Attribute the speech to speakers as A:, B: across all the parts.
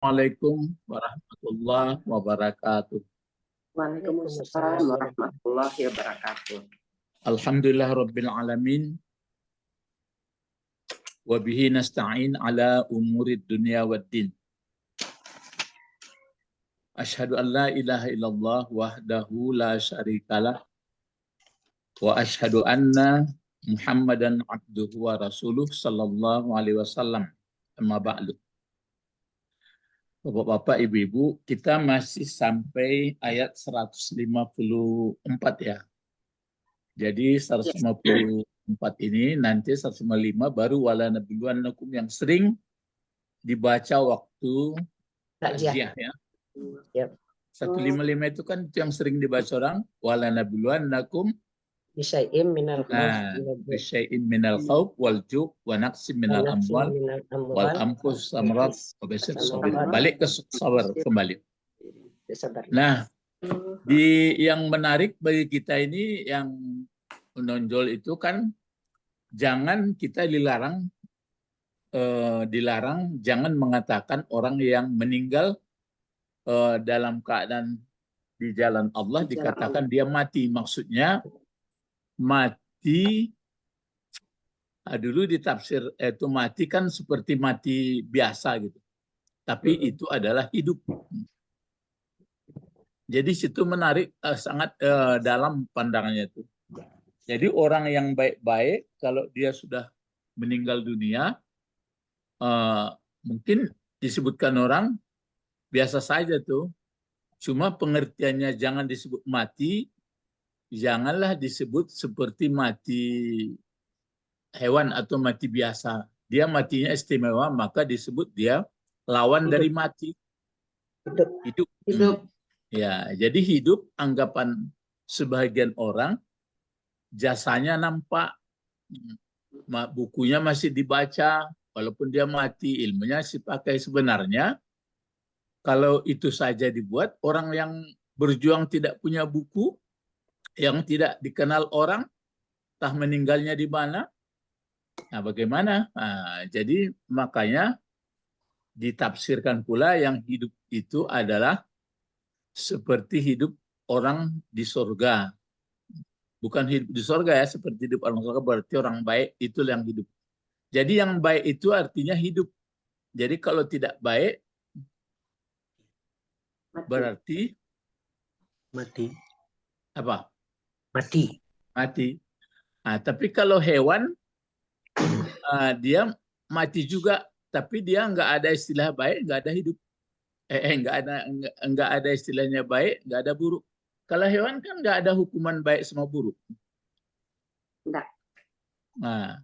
A: Assalamualaikum warahmatullahi wabarakatuh.
B: Waalaikumsalam warahmatullahi wabarakatuh.
A: Alhamdulillah rabbil alamin. Wa bihi nasta'in ala umurid dunya waddin. Asyhadu an la ilaha illallah wahdahu la syarikalah. Wa asyhadu anna Muhammadan abduhu wa rasuluh sallallahu alaihi wasallam. Amma ba'du. Bapak-bapak, ibu-ibu, kita masih sampai ayat 154 ya. Jadi 154 ini nanti 155 baru wala nabiyuannakum yang sering dibaca waktu takziah ya.
B: Yep.
A: 155 itu kan yang sering dibaca orang wala nabiyuannakum
B: Bisyai'im minal
A: bisyai'in minal khauf wal ju' wa naqsim minal amwal wal anfus samarat wa basyir sabir. Balik ke sabar kembali. Nah, yang menarik bagi kita ini yang menonjol itu kan jangan kita dilarang jangan mengatakan orang yang meninggal dalam keadaan di jalan Allah dikatakan dia mati. Maksudnya mati dulu ditafsir itu mati kan seperti mati biasa gitu. Tapi itu adalah hidup. Jadi situ menarik sangat dalam pandangannya itu. Jadi orang yang baik-baik kalau dia sudah meninggal dunia mungkin disebutkan orang biasa saja tuh. Cuma pengertiannya jangan disebut mati, janganlah disebut seperti mati hewan atau mati biasa. Dia matinya istimewa, maka disebut dia lawan hidup. Dari mati. Hidup. Ya, jadi hidup anggapan sebagian orang jasanya nampak, bukunya masih dibaca, walaupun dia mati, ilmunya masih pakai. Sebenarnya kalau itu saja dibuat, orang yang berjuang tidak punya buku, yang tidak dikenal orang, entah meninggalnya di mana, nah bagaimana? Nah, jadi makanya ditafsirkan pula yang hidup itu adalah seperti hidup orang di surga. Bukan hidup di surga ya, seperti hidup orang surga berarti orang baik, itu yang hidup. Jadi yang baik itu artinya hidup. Jadi kalau tidak baik, berarti
B: mati.
A: Apa?
B: Mati.
A: Nah, tapi kalau hewan dia mati juga, tapi dia nggak ada istilah baik, nggak ada hidup. Nggak ada istilahnya baik, nggak ada buruk. Kalau hewan kan nggak ada hukuman baik sama buruk.
B: Enggak.
A: Nah,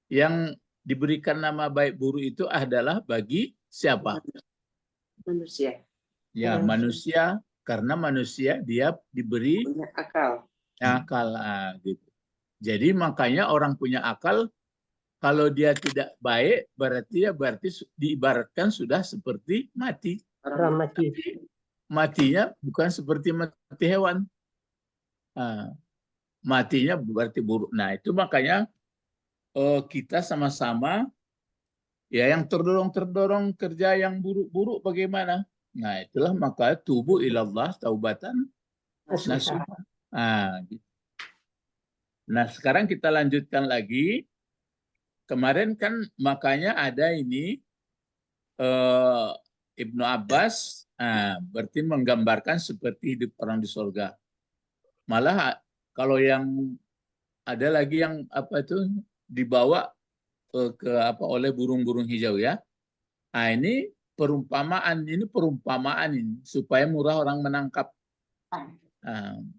A: yang diberikan nama baik buruk itu adalah bagi siapa?
B: Manusia.
A: Ya, manusia. Karena manusia dia diberi
B: punya akal.
A: Gitu. Jadi makanya orang punya akal, kalau dia tidak baik berarti diibaratkan sudah seperti mati.
B: Orang mati.
A: Tapi matinya bukan seperti mati hewan. Matinya berarti buruk. Nah, itu makanya kita sama-sama ya yang terdorong kerja yang buruk-buruk bagaimana? Nah, itulah maka tubuh ilallah taubatan nasuha. Gitu. Nah, sekarang kita lanjutkan lagi. Kemarin kan makanya ada ini Ibnu Abbas berarti menggambarkan seperti hidup orang di surga. Malah kalau yang ada lagi yang apa itu dibawa oleh burung-burung hijau ya. Nah, ini perumpamaan ini supaya murah orang menangkap.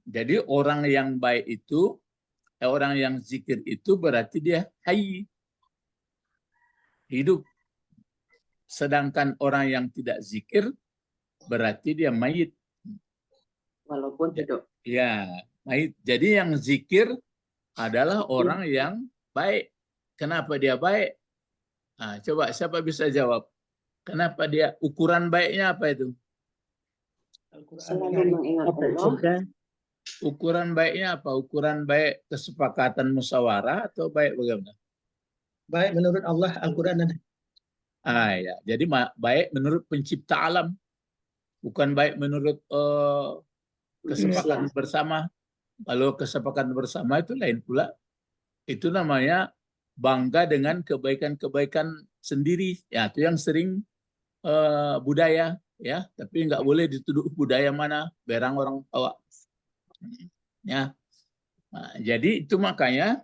A: Jadi orang yang baik itu orang yang zikir itu berarti dia hayy, hidup. Sedangkan orang yang tidak zikir berarti dia mayit.
B: Walaupun hidup.
A: Ya, mayit. Jadi yang zikir adalah orang yang baik. Kenapa dia baik? Nah, coba siapa bisa jawab? Kenapa dia? Ukuran baiknya apa itu?
B: Selalu mengingat Allah.
A: Ukuran baiknya apa? Ukuran baik kesepakatan musyawarah atau baik bagaimana?
C: Baik menurut Allah Al-Quran dan
A: Ya. Jadi baik menurut pencipta alam, bukan baik menurut kesepakatan bersama. Kalau kesepakatan bersama itu lain pula. Itu namanya bangga dengan kebaikan-kebaikan sendiri. Ya, itu yang sering budaya, ya. Tapi nggak boleh dituduh budaya mana, berang orang tawa. Ya. Nah, jadi itu makanya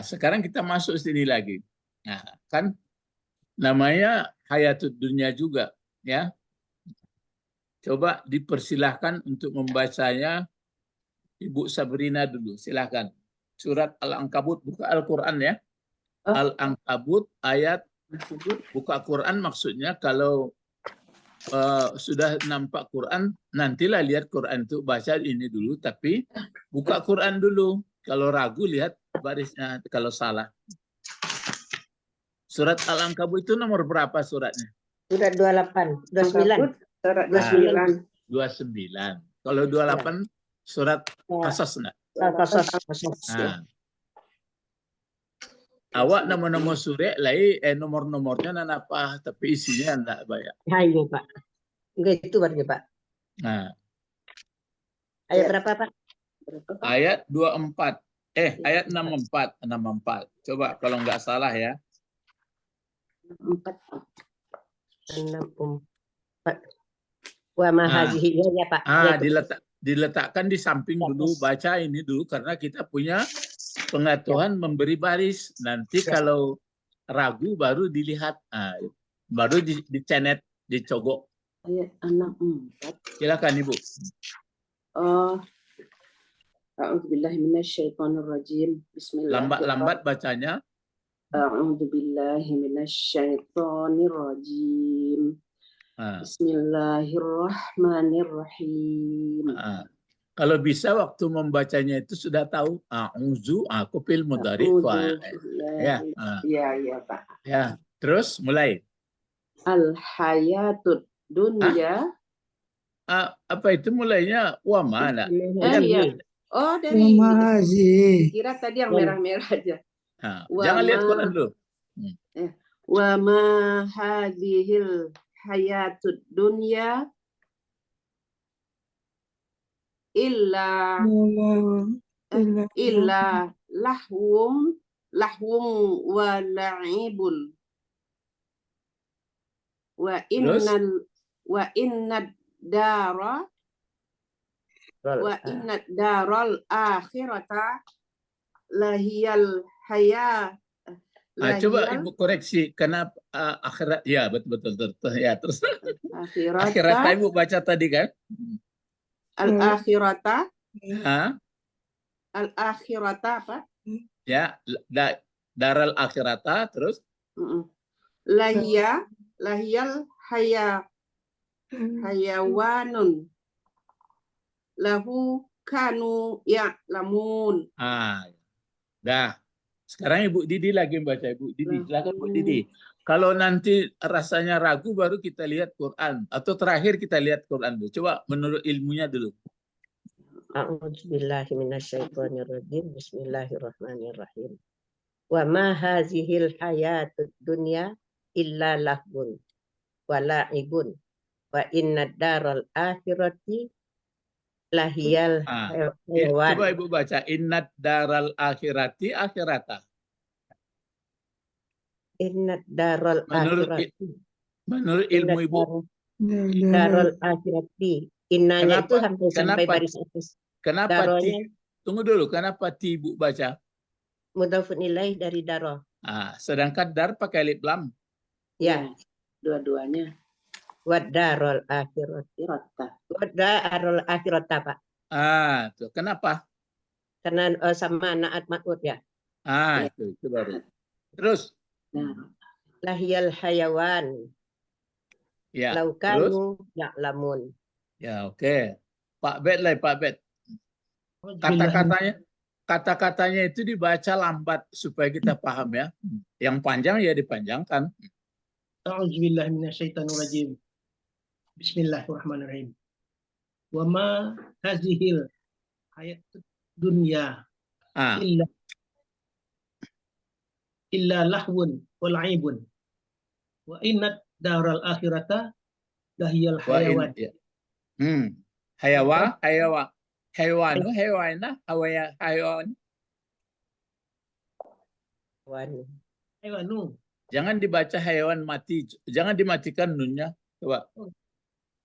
A: sekarang kita masuk sini lagi. Nah, kan namanya hayatud dunia juga, ya. Coba dipersilahkan untuk membacanya Ibu Sabrina dulu, silahkan. Surat Al-Ankabut, buka Al-Quran ya. Al-Ankabut ayat, buka Quran maksudnya kalau sudah nampak Quran, nantilah lihat Quran itu, baca ini dulu, tapi buka Quran dulu. Kalau ragu, lihat barisnya, kalau salah. Surat Al-Ankabut itu nomor berapa suratnya?
B: Surat 28, 29.
C: Surat 29.
A: 29. Kalau 28 surat Qasas enggak? Nah. Awak nama-nama surat lain nomor-nomornya nan apa, tapi isinya enggak banyak.
B: Ya, iya, Pak. Enggak itu berarti, Pak.
A: Nah,
B: Ayat berapa, Pak?
A: ayat 24. Ayat 64, 64. Coba kalau enggak salah ya.
B: 64. Wa mahazihi ya, Pak.
A: Diletakkan di samping dulu, baca ini dulu karena kita punya pengetahuan memberi baris. Nanti kalau ragu baru dilihat, baru dicenet, dicogok.
C: Ayat 64.
A: Silakan Ibu.
C: A'udzubillahi minasyaitonirrajim. Bismillahirrahmanirrahim.
A: Lambat-lambat bacanya.
C: A'udzubillahi minasyaitonirrajim. Bismillahirrahmanirrahim.
A: Kalau bisa waktu membacanya itu sudah tahu a'udzu, aku fil mudhari. Ya,
C: Pak.
A: Ya, terus mulai.
C: Al hayatud dunya.
A: Apa itu mulainya? Wa mana?
C: Oh, dari kira tadi yang merah-merah aja.
A: Jangan lihat Quran dulu.
C: Wa ma hadhil hayatud dunya illa lahwum wa la'ibun wa innad daral akhirata lahiyal haya.
A: Coba Ibu koreksi, kenapa akhirat? Ya, betul. Ya, terus akhirat Ibu baca tadi kan?
C: Al-akhirata.
A: Al-akhirata apa? Ya, daral akhirata, terus?
C: Lahiyal hayawanun lahu kanu ya'lamun.
A: Dah. Sekarang Ibu Didi lagi membaca. Ibu Didi, silakan Bu Didi. Kalau nanti rasanya ragu baru kita lihat Quran, atau terakhir kita lihat Quran dulu. Coba menurut ilmunya dulu.
B: A'udzubillahi minasyaitonirrajim. Bismillahirrahmanirrahim. Wa ma hazihil hayatud dunya illa lahbun wa la'ibun wa innad daral akhirati lahiyal hayawan.
A: Coba Ibu baca innad daral akhirati akhirata.
B: Innad daral akhirati.
A: Menurut ilmu Ibu.
B: Daral akhirati. Innanya itu sampai baris atas.
A: Kenapa tunggu dulu, kenapa ti Ibu baca?
B: Mudhafun ilaih dari daro.
A: Sedangkan dar pakai alif lam.
B: Ya,
C: dua-duanya.
B: Wadarul akhirati. Wadarul akhirata, Pak.
A: Tuh. Kenapa?
B: Karena sama naat ma'ud ya.
A: Itu baru. Terus?
B: Lahiyal hayawan.
A: Ya.
B: Laukanu ya'lamun.
A: Ya, oke. Pak Bet lah, Pak Bet. Kata-katanya itu dibaca lambat supaya kita paham ya. Yang panjang ya dipanjangkan.
D: A'udzubillahi minasyaitonirrajim. Bismillahirrahmanirrahim. Wa ma hazihil hayatud dunya illa lahwun wal'ibun. Wa innad daral akhirata lahiyal
A: Wa in
D: hayawan.
A: ya. Hayawa, hewanu, hewana, hayawan.
D: Hayawanu.
A: Jangan dibaca hewan mati, jangan dimatikan nunnya. Coba.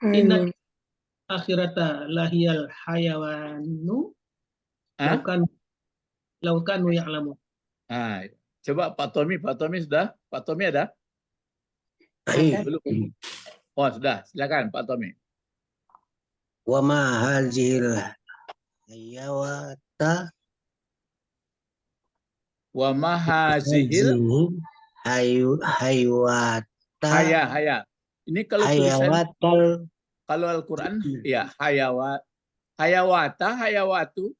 D: Innad akhirata lahiyal hayawanu.
A: Ah?
D: Laukanu ya'lamun.
A: Ah, coba Pak Tommy sudah? Pak Tommy ada? Belum. Oh, sudah. Silakan Pak Tommy.
E: Wa ma hazil hayawata
A: Wa mahazihil
E: haywata
A: haya. Ini kalau tulisan
E: hayawatal
A: kalau Al-Qur'an ya hayawata, hayawatu.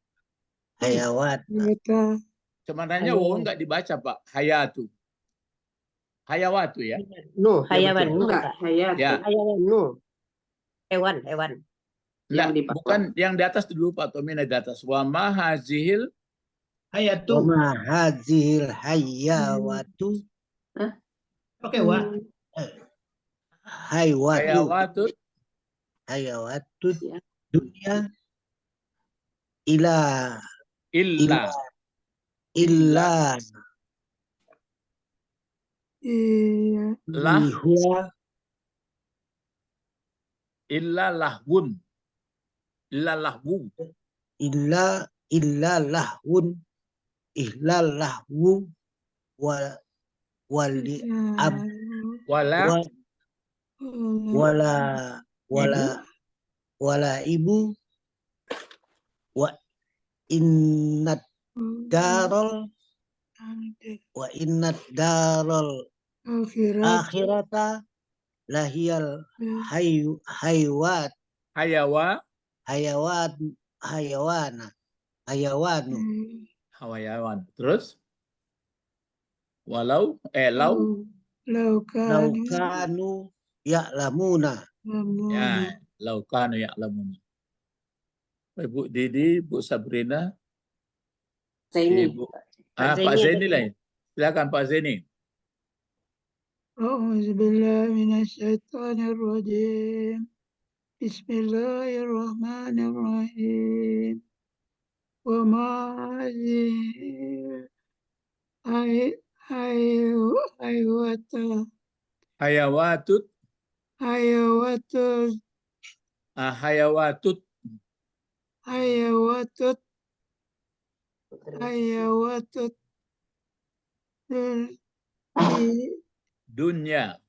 E: hayawata
A: Sebenarnya wawu enggak dibaca, Pak. Hayatu. Hayawatu ya.
B: Nu,
A: Ya,
B: hayawan,
A: betul.
B: nu,
C: Enggak,
B: Pak.
C: hayat.
A: Ya.
B: Hayawan, nu. Hewan.
A: Enggak,
C: Yang di bawah.
A: bukan yang di atas dulu Pak Tommy, di atas. Wa mahazihil
E: wa
D: Hayatu.
E: ma hazil hayawatu
D: Pakai wa.
E: haywatu
A: hayawatu
C: Ya.
E: dunya illa
A: illa lah
E: huwa
A: illa lahwun. Illa lahwu.
E: illa lahwu wali ab
A: Wala
E: wala ibu wa innad darul akhirata lahiyal haywat hayawanu
A: hayawan. Terus walau lau
E: laukanu ya'lamuna
A: ya laukanu ya'lamun. Ibu Didi, Bu Sabrina,
C: Zaini.
A: Ibu
B: Pak
A: Pak
B: Zaini
A: Zaini lah. Silakan Pak Zaini.
F: أعوذ بالله من الشيطان الرجيم بسم الله الرحمن الرحيم وما هذه
A: Hayawatut
F: hayawatut
A: hayawatut
F: di
A: dunya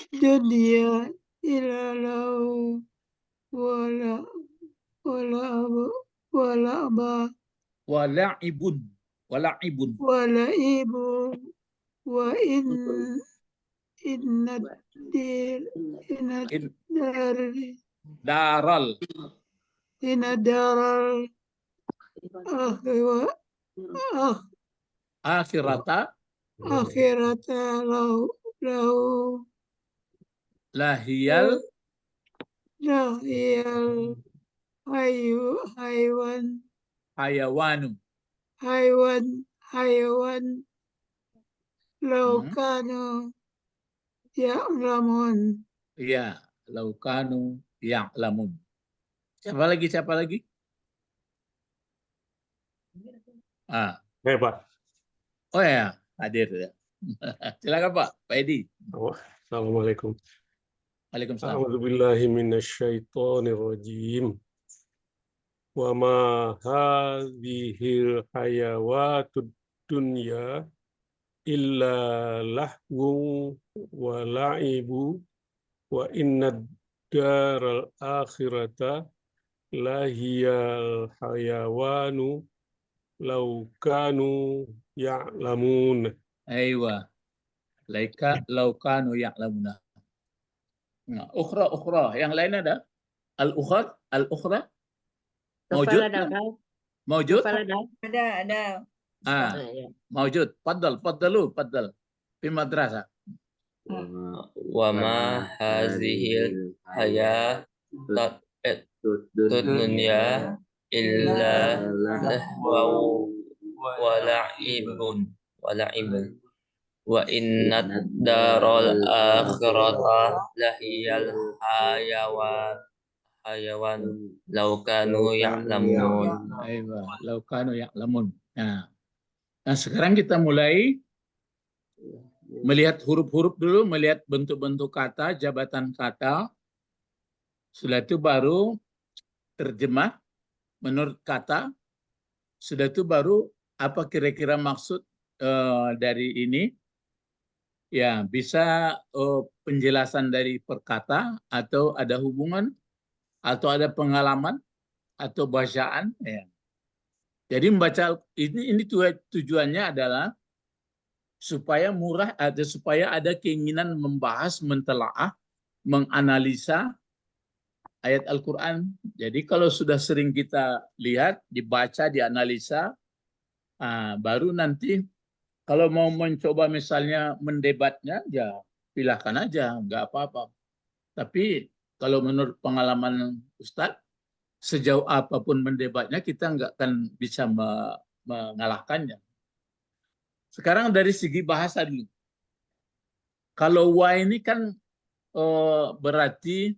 F: dunia ilalau wala aba
A: wala'ibun
F: wala ibu wa inna
A: daral
F: daral
A: akhirata
F: akhirata lahu
A: lahiyal
F: lahiyal
A: hayawanu
F: haywan laukanu ya'lamun.
A: ya laukanu ya'lamun. Siapa lagi?
G: Pak.
A: Oh ya, hadir ya. Silakan Pak Edi.
G: Assalamualaikum.
A: Waalaikumsalam.
G: A'udzubillahi minasyaitonirrajim. Wa ma hadhil hayawatud dunya illa lahwu wa la'ibu wa innad daral akhirata lahiyal hayawanu law kanu ya'lamun.
A: Aywa. Laukanu ya'lamuna. Nah, ukhra. Yang lain ada? Al-ukhra? Mawjud? Mawjud?
C: Ada.
A: Mawjud. Faddal. Fi madrasah.
H: Wa ma hazihil hayatud dunya illa lahwau wa la'ibun wa innad daral akhirata lahiyal hayawan law kanu ya'lamun.
A: Aiwa, laukanu ya'lamun. Nah, sekarang kita mulai melihat huruf-huruf dulu, melihat bentuk-bentuk kata, jabatan kata. Setelah itu baru terjemah menurut kata. Sudah itu baru apa kira-kira maksud dari ini. Ya, bisa penjelasan dari perkata atau ada hubungan atau ada pengalaman atau bacaan. Ya. Jadi membaca ini tujuannya adalah supaya supaya ada keinginan membahas, mentelaah, menganalisa ayat Al-Quran. Jadi kalau sudah sering kita lihat, dibaca, dianalisa, baru nanti kalau mau mencoba misalnya mendebatnya, ya silahkan aja, nggak apa-apa. Tapi kalau menurut pengalaman Ustadz, sejauh apapun mendebatnya, kita nggak akan bisa mengalahkannya. Sekarang dari segi bahasa dulu. Kalau wa ini kan berarti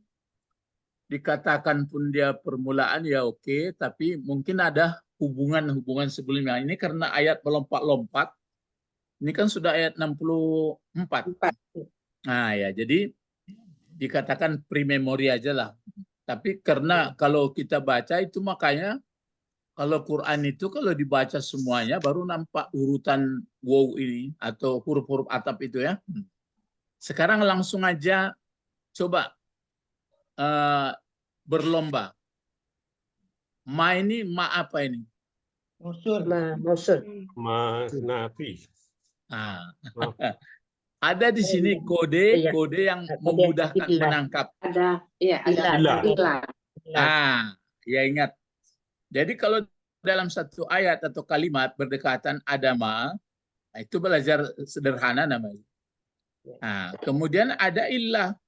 A: dikatakan pun dia permulaan ya oke, tapi mungkin ada hubungan-hubungan sebelumnya. Ini karena ayat melompat-lompat, ini kan sudah ayat 64. Nah ya, jadi dikatakan pre-memory aja lah. Tapi karena kalau kita baca itu makanya kalau Quran itu kalau dibaca semuanya baru nampak urutan waw ini atau huruf-huruf atap itu ya. Sekarang langsung aja coba berlomba. Ma ini ma apa ini?
D: Mausul.
G: Ma nafi.
A: Ada di sini kode yang memudahkan menangkap.
C: Ada, iya, ada ila.
A: Ya ingat. Jadi kalau dalam satu ayat atau kalimat berdekatan ada ma, itu belajar sederhana namanya. Kemudian ada illah.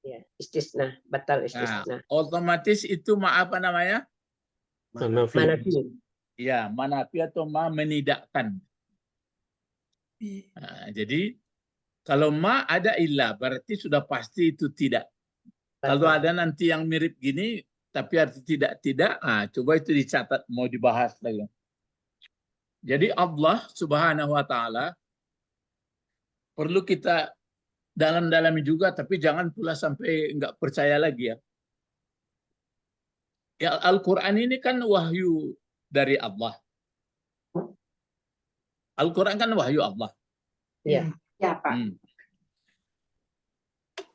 B: Ya, istisna, batal istisna.
A: Otomatis itu ma apa namanya?
B: Manafi.
A: Ya, manafi atau ma menidakkan. Jadi kalau ma ada illah, berarti sudah pasti itu tidak. Kalau ada nanti yang mirip gini, tapi arti tidak, coba itu dicatat, mau dibahas lagi. Jadi Allah Subhanahu Wa Taala perlu kita dalam-dalami juga, tapi jangan pula sampai nggak percaya lagi ya. Ya Al-Quran ini kan wahyu dari Allah. Al-Quran kan wahyu Allah.
B: Iya.
C: Ya, Pak.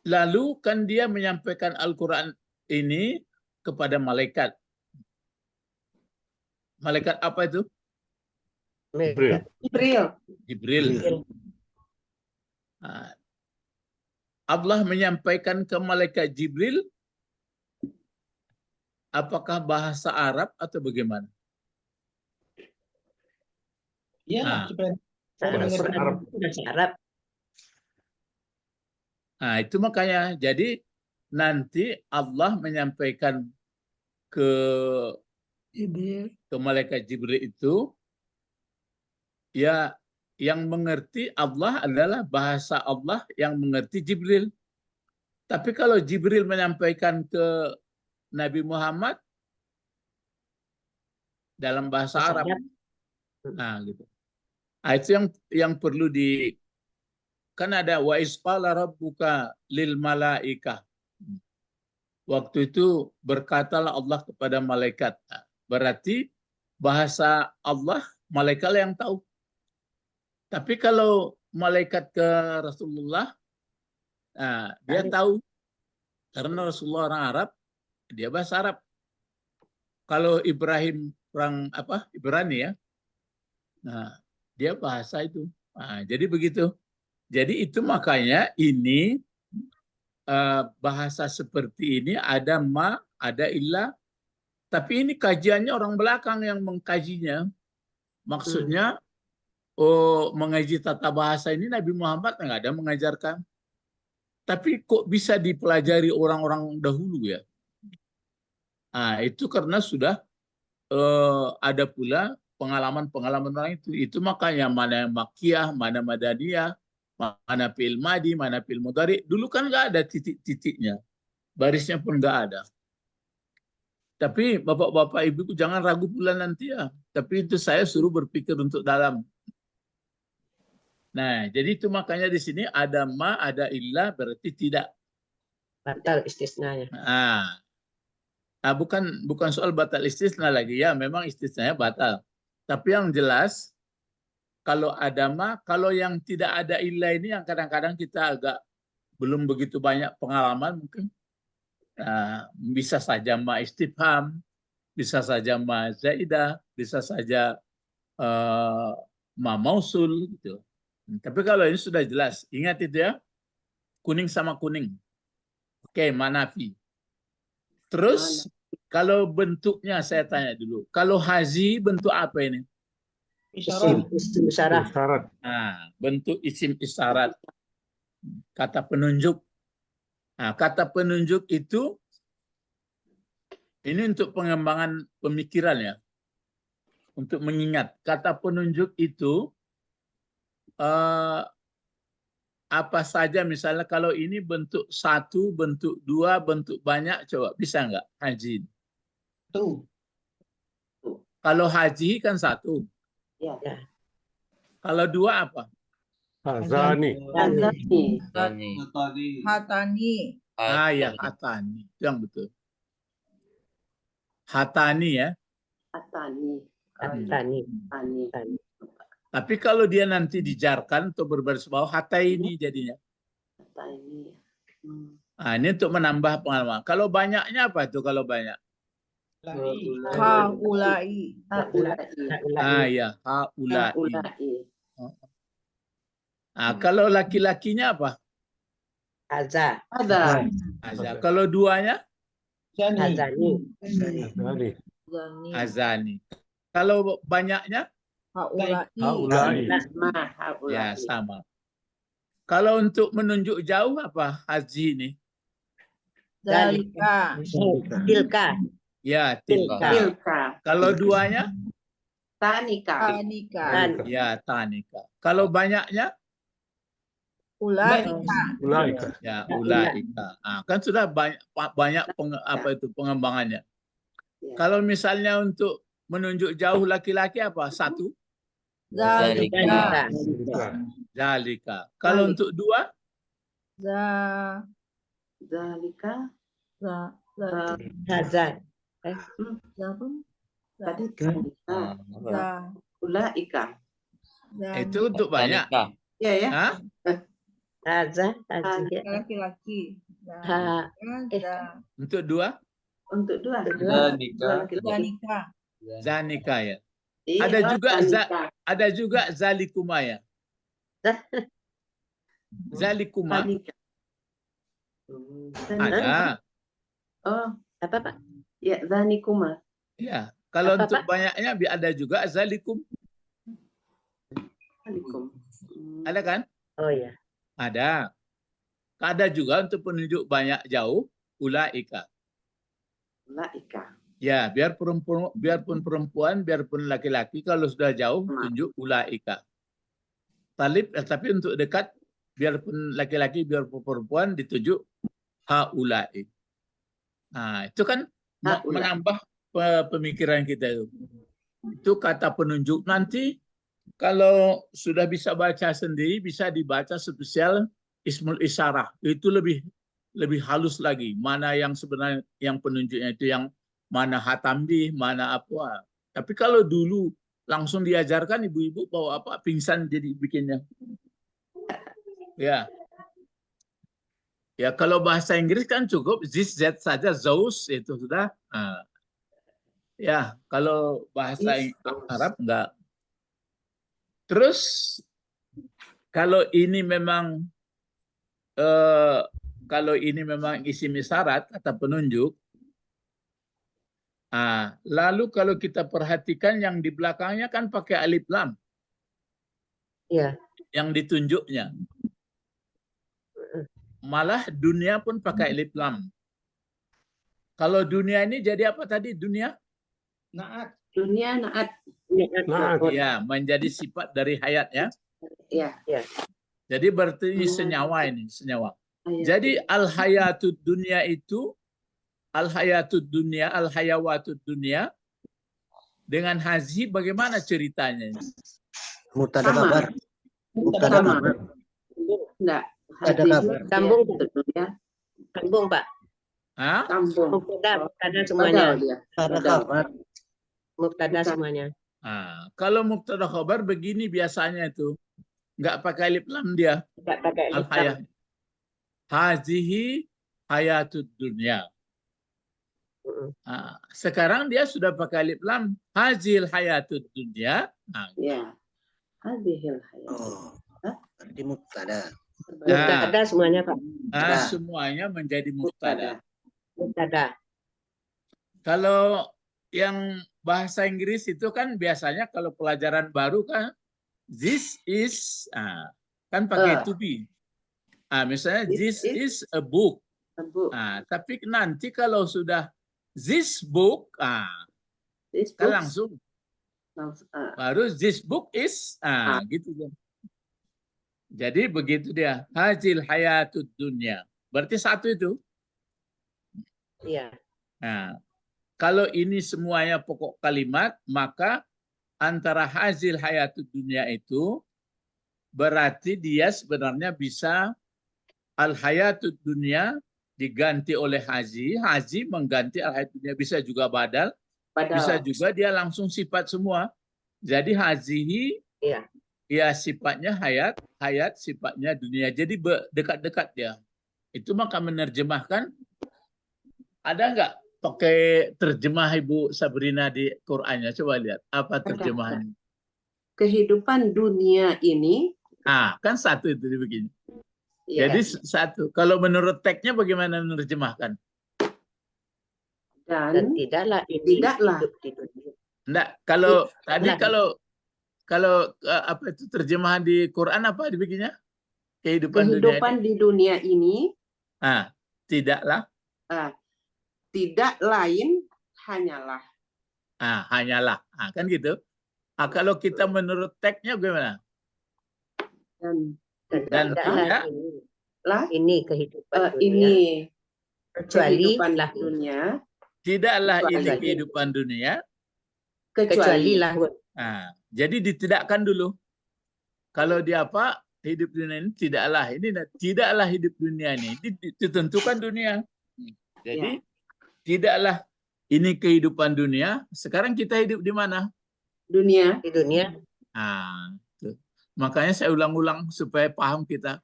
A: Lalu kan dia menyampaikan Al-Quran ini kepada malaikat. Malaikat apa itu? Jibril. Allah menyampaikan ke malaikat Jibril apakah bahasa Arab atau bagaimana?
D: Iya,
B: bahasa Arab.
A: Nah, itu makanya jadi nanti Allah menyampaikan ke malaikat Jibril itu ya yang mengerti Allah adalah bahasa Allah yang mengerti Jibril. Tapi kalau Jibril menyampaikan ke Nabi Muhammad dalam bahasa Arab. Nah, gitu. Itu yang perlu kan ada wa isqala rabbuka lil malaikah. Waktu itu berkatalah Allah kepada malaikat. Berarti bahasa Allah malaikat yang tahu. Tapi kalau malaikat ke Rasulullah, dia tahu. Karena Rasulullah orang Arab, dia bahasa Arab. Kalau Ibrahim orang Ibrani ya, dia bahasa itu. Jadi begitu. Jadi itu makanya ini bahasa seperti ini ada ma, ada illah. Tapi ini kajiannya orang belakang yang mengkajinya. Maksudnya mengaji tata bahasa ini Nabi Muhammad nggak ada mengajarkan. Tapi kok bisa dipelajari orang-orang dahulu ya? Itu karena sudah ada pula pengalaman-pengalaman orang itu. Itu makanya mana yang Makkiyah, mana Madaniyah, mana fi'il madi, mana fi'il mudhari. Dulu kan nggak ada titik-titiknya, barisnya pun nggak ada. Tapi bapak-bapak ibuku jangan ragu pula nanti ya. Tapi itu saya suruh berpikir untuk dalam. Nah, jadi itu makanya di sini ada ma, ada illa, berarti tidak.
B: Batal istisnanya.
A: Nah, bukan soal batal istisna lagi ya, memang istisnanya batal. Tapi yang jelas kalau ada ma, kalau yang tidak ada illa ini yang kadang-kadang kita agak belum begitu banyak pengalaman mungkin. Bisa saja ma istifham, bisa saja ma zaidah, bisa saja ma mausul gitu. Tapi kalau ini sudah jelas, ingat itu ya, kuning sama kuning. Oke, manafi. Terus kalau bentuknya saya tanya dulu, kalau hazi bentuk apa ini?
B: Isim isyarat.
A: Bentuk isim isyarat, kata penunjuk. Nah, kata penunjuk itu ini untuk pengembangan pemikiran ya, untuk mengingat. Kata penunjuk itu apa saja, misalnya kalau ini bentuk satu, bentuk dua, bentuk banyak, coba bisa nggak haji? Kalau haji kan satu.
B: Ya.
A: Kalau dua apa?
G: Hazani.
F: Hatani.
A: Ya, hatani. Itu yang betul. Hatani ya.
B: Hatani.
A: Tapi kalau dia nanti dijarkan atau berbaris bawah, hataini jadinya. Ini untuk menambah pengalaman. Kalau banyaknya apa itu kalau banyak?
F: Haulai.
A: Ya, haulai. Kalau laki-lakinya apa?
B: Aza.
A: Kalau duanya?
B: Azani.
A: Azani. Kalau banyaknya?
F: Haulai.
A: Ya, sama. Kalau untuk menunjuk jauh apa haji ini?
F: Zalika.
B: Tilka.
A: Ya, tilka. Kalau duanya?
C: Tanika.
A: Ya, tanika. Kalau banyaknya?
F: Ulaika.
A: Ya, ulaika. Kan sudah banyak pengembangannya. Kalau misalnya untuk menunjuk jauh laki-laki apa? Satu? Zalika. Kalau untuk dua?
C: Zalika.
B: Hazan.
C: Ulaika.
A: Itu untuk banyak.
C: Ya ya.
B: Haza.
F: Laki-laki.
A: Untuk dua?
C: Untuk dua.
A: Zanika ya. Ada juga zalikuma ya. Zalikuma. Ada.
C: Oh,
B: apa Pak?
C: Ya, zanikuma.
A: Ya, kalau
B: Apa,
A: untuk
B: Pak?
A: banyaknya ada juga zalikum.
C: Zalikum.
A: Ada kan?
B: Oh ya.
A: Ada. Ada juga untuk penunjuk banyak jauh, ulaika.
C: Ulaika.
A: Ya, biarpun perempuan, biarpun laki-laki, kalau sudah jauh tunjuk ulaika. Tapi untuk dekat, biarpun laki-laki, biarpun perempuan ditunjuk haulai. Nah, itu kan menambah pemikiran kita itu. Itu kata penunjuk. Nanti kalau sudah bisa baca sendiri, bisa dibaca spesial ismul isyarah. Itu lebih halus lagi. Mana yang sebenarnya yang penunjuknya itu yang mana hatambi, mana apa. Tapi kalau dulu langsung diajarkan ibu-ibu bawa apa pingsan jadi bikinnya. Ya. Ya kalau bahasa Inggris kan cukup this that saja, those itu sudah. Ya kalau bahasa Arab enggak. Terus kalau ini memang isim isyarat kata penunjuk. Lalu kalau kita perhatikan yang di belakangnya kan pakai alif lam.
B: Iya.
A: Yang ditunjuknya. Malah dunia pun pakai alif lam. Kalau dunia ini jadi apa tadi dunia?
C: Naat. Dunia naat.
A: Ya, menjadi sifat dari hayat ya.
C: Ya.
A: Jadi berarti ini senyawa ini, senyawa.
C: Hayat.
A: Jadi al-hayatud dunia itu, al-hayatud dunia, al-hayawatud dunia, dengan hazi bagaimana ceritanya?
E: Mubtada
C: Sama.
E: kabar. Mubtada
C: Sama.
E: kabar.
C: Enggak.
E: Ada
C: Haji
E: kabar.
B: Sambung.
C: ya.
B: Sambung, Pak.
A: Hah?
C: Sambung.
B: Mubtada semuanya.
C: Badal dia.
E: Ada
C: Badal.
E: kabar.
B: Mubtada
C: Bukan.
B: semuanya.
A: Nah, kalau mubtada khabar begini biasanya itu, nggak pakai alif lam dia.
B: Enggak pakai alif lam.
A: Al-hayah. Hazihi hayatud dunia. Nah, sekarang dia sudah pakai alif lam. Hazil hayatud dunia. Nah,
C: Ya. Hadhil hayat.
E: Oh, berarti mubtada.
B: Mubtada semuanya, Pak.
A: nah, semuanya menjadi mubtada.
B: Mubtada.
A: Kalau yang bahasa Inggris itu kan biasanya kalau pelajaran baru kan this is kan pakai to be. Misalnya this is a book.
C: Tebu.
A: Tapi nanti kalau sudah this book
C: This
A: kan
C: books.
A: langsung
C: Langsung,
A: baru this book is gitu kan. Jadi begitu dia. Hajil hayatud dunia. Berarti satu itu.
B: Iya.
A: Nah, kalau ini semuanya pokok kalimat, maka antara hazil hayatud dunia itu berarti dia sebenarnya bisa al hayatud dunia diganti oleh hazi, hazi mengganti al hayatud dunia, bisa juga badal,
C: Badal.
A: bisa juga dia langsung sifat semua. Jadi hazihi
B: Iya.
A: ya sifatnya hayat, hayat sifatnya dunia. Jadi dekat-dekat dia. Itu maka menerjemahkan, ada nggak pakai terjemah Ibu Sabrina di Qur'annya? Coba lihat apa terjemahannya.
C: Kehidupan dunia ini.
A: Kan satu itu begini.
C: Ya,
A: Jadi satu. Kalau menurut teksnya bagaimana menerjemahkan?
B: Dan tidaklah ini
C: Tidaklah.
B: hidup di dunia.
A: Enggak. Kalau
B: Tidaklah.
A: tadi kalau apa itu terjemahan di Quran apa dibikinnya? Kehidupan
C: di dunia ini
A: tidaklah.
C: Tidak lain hanyalah.
A: Hanyalah. Kan gitu. Kalau kita menurut teksnya bagaimana?
C: Dan
A: Dan tidak
B: ini kehidupan dunia.
C: ini
B: Kecuali
C: kehidupan
B: lah
C: dunia.
A: Tidaklah ini
B: Kecuali.
A: kehidupan dunia.
B: Kecuali lah.
A: Jadi ditidakkan dulu. Kalau dia apa? Hidup dunia ini tidaklah. Ini tidaklah hidup dunia ini. Ditentukan dunia. Jadi tidaklah ini kehidupan dunia. Sekarang kita hidup di mana?
C: Dunia.
B: Di dunia.
A: Tuh. Makanya saya ulang-ulang supaya paham kita.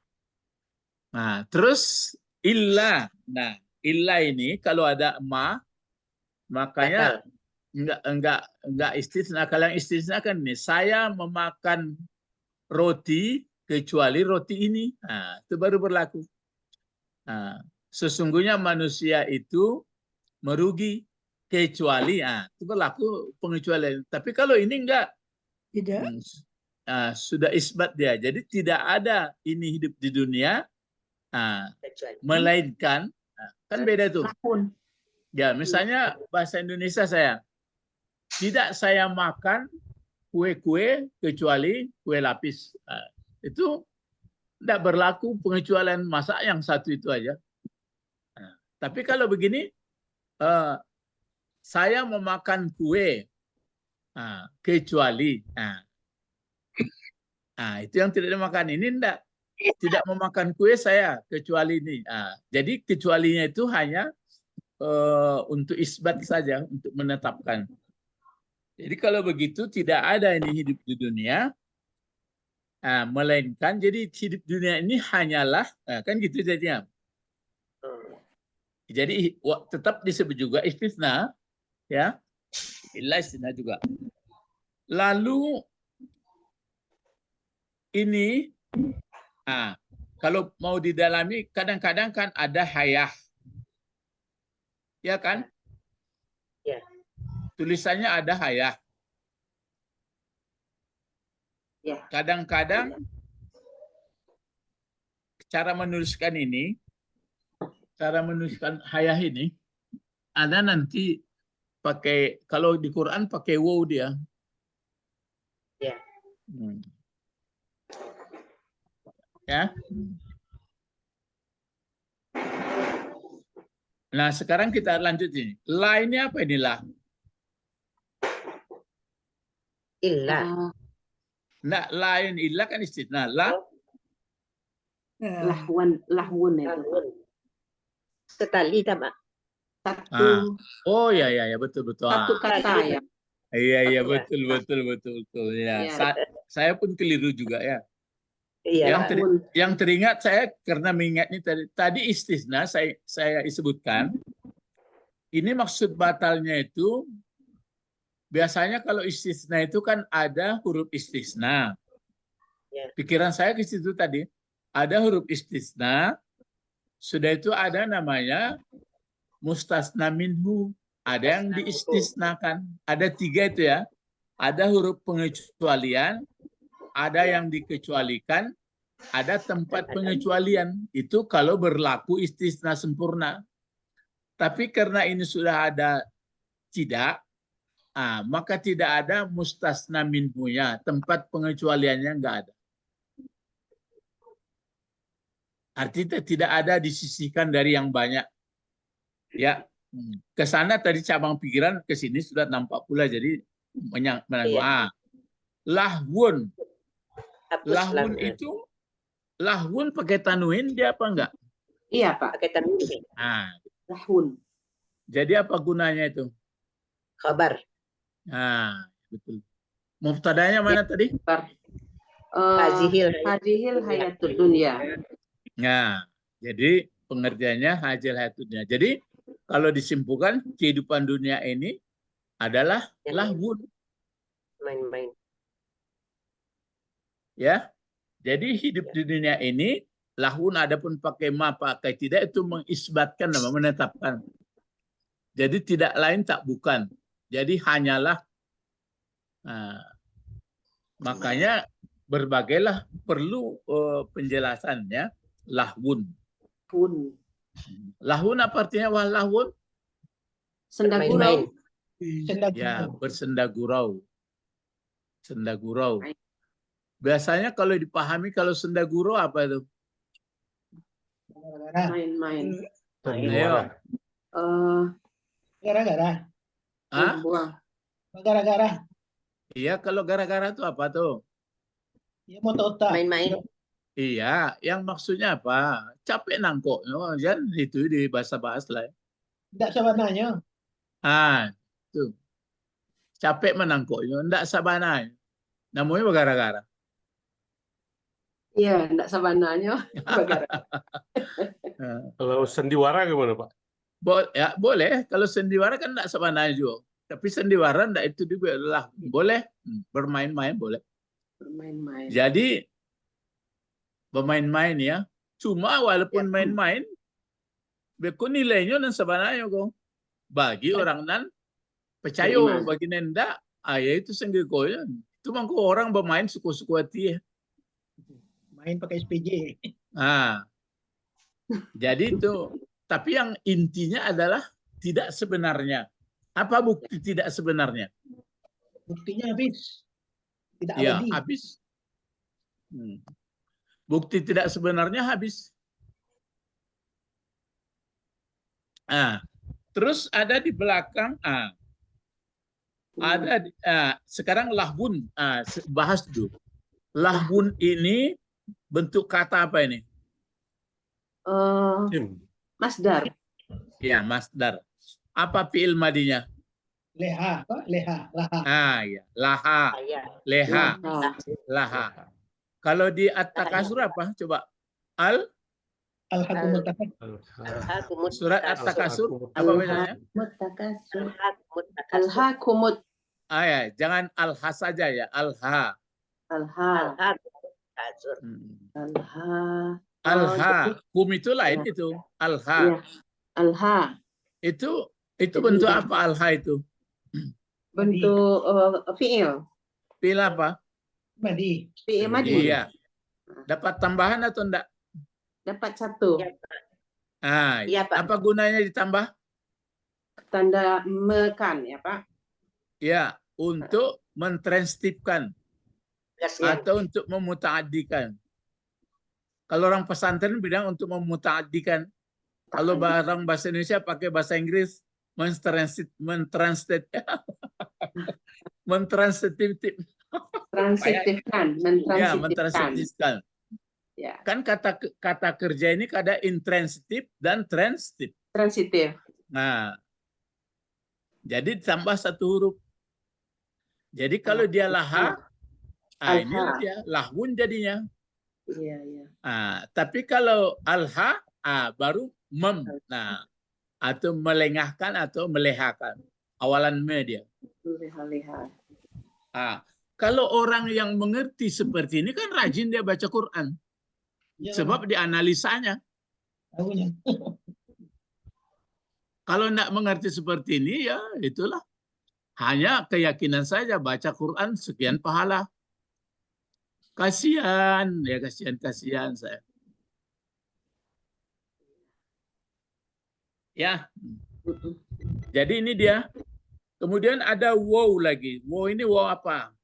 A: Terus illa. Illa ini kalau ada ma, makanya enggak istisna. Kalau yang istisna kan ini, saya memakan roti kecuali roti ini. Itu baru berlaku. Sesungguhnya manusia itu merugi kecuali itu berlaku pengecualian. Tapi kalau ini enggak.
F: Tidak.
A: Sudah isbat dia. Jadi tidak ada ini hidup di dunia
B: Kecuali.
A: melainkan kan beda tuh.
C: Apapun.
A: Ya, misalnya bahasa Indonesia tidak saya makan kue-kue kecuali kue lapis. Itu tidak berlaku pengecualian, masa yang satu itu aja. Tapi kalau begini, saya memakan kue kecuali. Itu yang tidak dimakan. Ini tidak memakan kue saya kecuali ini. Jadi kecualinya itu hanya untuk isbat saja, untuk menetapkan. Jadi kalau begitu tidak ada ini hidup di dunia, melainkan jadi hidup dunia ini hanyalah kan gitu jadinya. Jadi tetap disebut juga istisna, ya, illa istisna juga. Lalu ini, kalau mau didalami, kadang-kadang kan ada hayah, ya kan?
B: Ya.
A: Tulisannya ada hayah.
C: Ya.
A: Kadang-kadang cara menuliskan ini, cara menuliskan hayah ini, ada nanti pakai, kalau di Quran pakai waw dia.
B: Ya.
A: Ya. Nah, sekarang kita lanjut ini. La ini apa ini la?
B: Illa.
A: Nah, la ini illa kan istisna. La
C: Lahwun itu.
B: Sekali tak, Pak?
C: Satu
A: oh ya betul.
C: satu kata ya.
A: Iya
B: Satu ya.
A: betul. Ya,
C: Iya.
A: saya pun keliru juga ya.
B: Iya,
A: Yang,
B: Pak.
A: yang teringat saya karena mengingatnya tadi istisna saya sebutkan. Ini maksud batalnya itu biasanya kalau istisna itu kan ada huruf istisna.
B: Ya.
A: Pikiran saya ke situ tadi. Ada huruf istisna, sudah itu ada namanya mustasna minhu. Ada yang diistisnakan. Ada 3 itu ya. Ada huruf pengecualian, ada yang dikecualikan, ada tempat pengecualian. Itu kalau berlaku istisna sempurna. Tapi karena ini sudah ada tidak, maka tidak ada mustasna minhunya. Tempat pengecualiannya enggak ada. Artinya tidak ada disisihkan dari yang banyak. Ya, ke sana tadi cabang pikiran, ke sini sudah nampak pula. Jadi
B: Iya.
A: lahwun.
B: Hapus
A: Lahwun
B: lam.
A: itu, lahwun pakai tanwin dia apa enggak?
C: Iya, Pak.
B: Pakai tanwin.
C: Lahwun.
A: Jadi apa gunanya itu?
B: Khabar.
A: Betul. Mubtadanya mana tadi?
C: Hadhil hayatud dunya.
A: Nah, jadi pengertiannya hajil hayatudnya. Jadi kalau disimpulkan kehidupan dunia ini adalah lahwun.
B: Main-main.
A: Ya, jadi hidup di dunia ini lahwun, adapun pakai ma pakai tidak itu mengisbatkan nama menetapkan. Jadi tidak lain tak bukan. Jadi hanyalah. Makanya berbagailah perlu penjelasannya lahwun. Lahwun apa artinya wah lahwun?
C: Sendagurau.
A: Ya, bersendagurau. Sendagurau. Biasanya kalau dipahami kalau sendagurau apa itu?
C: Main-main.
G: Sandiwara.
D: Gara-gara. Gara-gara.
A: Iya, kalau gara-gara itu apa tuh?
D: Ya mau tota.
B: Main-main.
A: Iya, yang maksudnya apa? Capek nangkok. Jangan itu di bahasa-bahasa lah.
D: Tidak sabananya.
A: Itu. Capek menangkoknya, enggak sabananya. Namanya gara-gara.
C: Iya, enggak sabananya.
G: Kalau sandiwara gimana, Pak?
A: Ya, boleh. Kalau sendiwara kan enggak sabananya juga. Tapi sendiwara enggak itu juga adalah boleh bermain-main boleh.
C: Bermain-main.
A: Jadi bermain-main ya. Cuma walaupun main-main, beku nilainya dan sebenarnya kok bagi orang nan percaya, bagi nenda, ya itu senggekonya. Itu mangko orang bermain suku-suku hati ya.
D: Main pakai SPJ.
A: Jadi itu. Tapi yang intinya adalah tidak sebenarnya. Apa bukti tidak sebenarnya?
D: Buktinya habis. Tidak
A: Ya,
D: abadi.
A: habis. Bukti tidak sebenarnya habis. Terus ada di belakang. Ada sekarang lahwun. Bahas dulu. Lahwun ini bentuk kata apa ini?
C: Masdar.
A: Ya, masdar. Apa fi'il madinya?
D: Leha, Pak. Leha. Laha.
A: Ya. Laha. Leha. Laha. Kalau di at-takasur apa? Coba. Surat at-takasur apa bacanya?
C: Mutakasur. Al-hakumut.
A: Ya, jangan al-ha saja ya. Al-ha.
C: Al-ha.
A: Al-ha. Kum itu lain itu. Al-ha.
C: Al-ha.
A: Itu bentuk apa al-ha itu?
C: Bentuk fi'il.
A: Fi'il apa?
D: Madi.
C: Fi'il madi.
A: Iya. Dapat tambahan atau enggak?
C: Dapat satu.
B: Iya, Pak.
A: Apa gunanya ditambah?
C: Tanda mekan ya, Pak.
A: Ya, untuk mentranskripsikan atau untuk memutaadikan. Kalau orang pesantren bilang untuk memutaadikan. Kalau orang bahasa Indonesia pakai bahasa Inggris, mentranslatifkan. Ya, mentransitifkan.
C: Ya.
A: Kan kata kerja ini ada intransitif dan transitif.
C: Transitif.
A: Nah, jadi tambah satu huruf. Jadi kalau dia laha, ini dia lahun jadinya.
C: Iya, iya.
A: Tapi kalau alha, baru mem. Nah, atau melengahkan atau melehakan. Awalan me dia.
C: Leha-leha.
A: Kalau orang yang mengerti seperti ini kan rajin dia baca Quran.
D: Ya,
A: Sebab dianalisanya.
D: tahunya.
A: Kalau tidak mengerti seperti ini, ya itulah. Hanya keyakinan saja baca Quran sekian pahala. Kasihan, ya kasihan saya. Ya. Jadi ini dia. Kemudian ada wow lagi. Wow ini wow apa?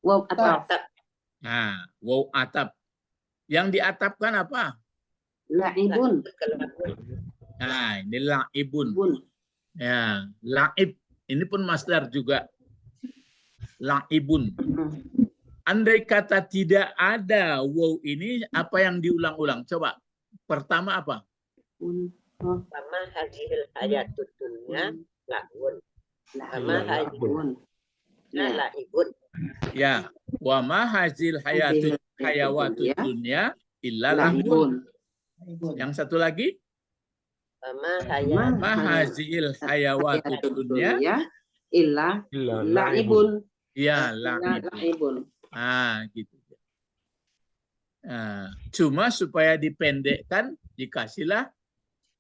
C: Wow, atap.
A: Nah, wow atap. Yang diatapkan apa?
C: Laibun.
A: Nah, ini laibun.
C: Bun.
A: Ya, laib. Ini pun masdar juga. Laibun. Andai kata tidak ada wow ini, apa yang diulang-ulang? Coba. Pertama apa?
B: Sama hadhil hayatud dunya la'un. Sama hadhil la'ibun.
A: Ya. Wa ma hazil hayawatud dunya illa lahun. Yang satu lagi? Ma hazil hayawatud dunya
C: illa la'ibun.
A: ya la'ibun. Gitu. Cuma supaya dipendekkan dikasihlah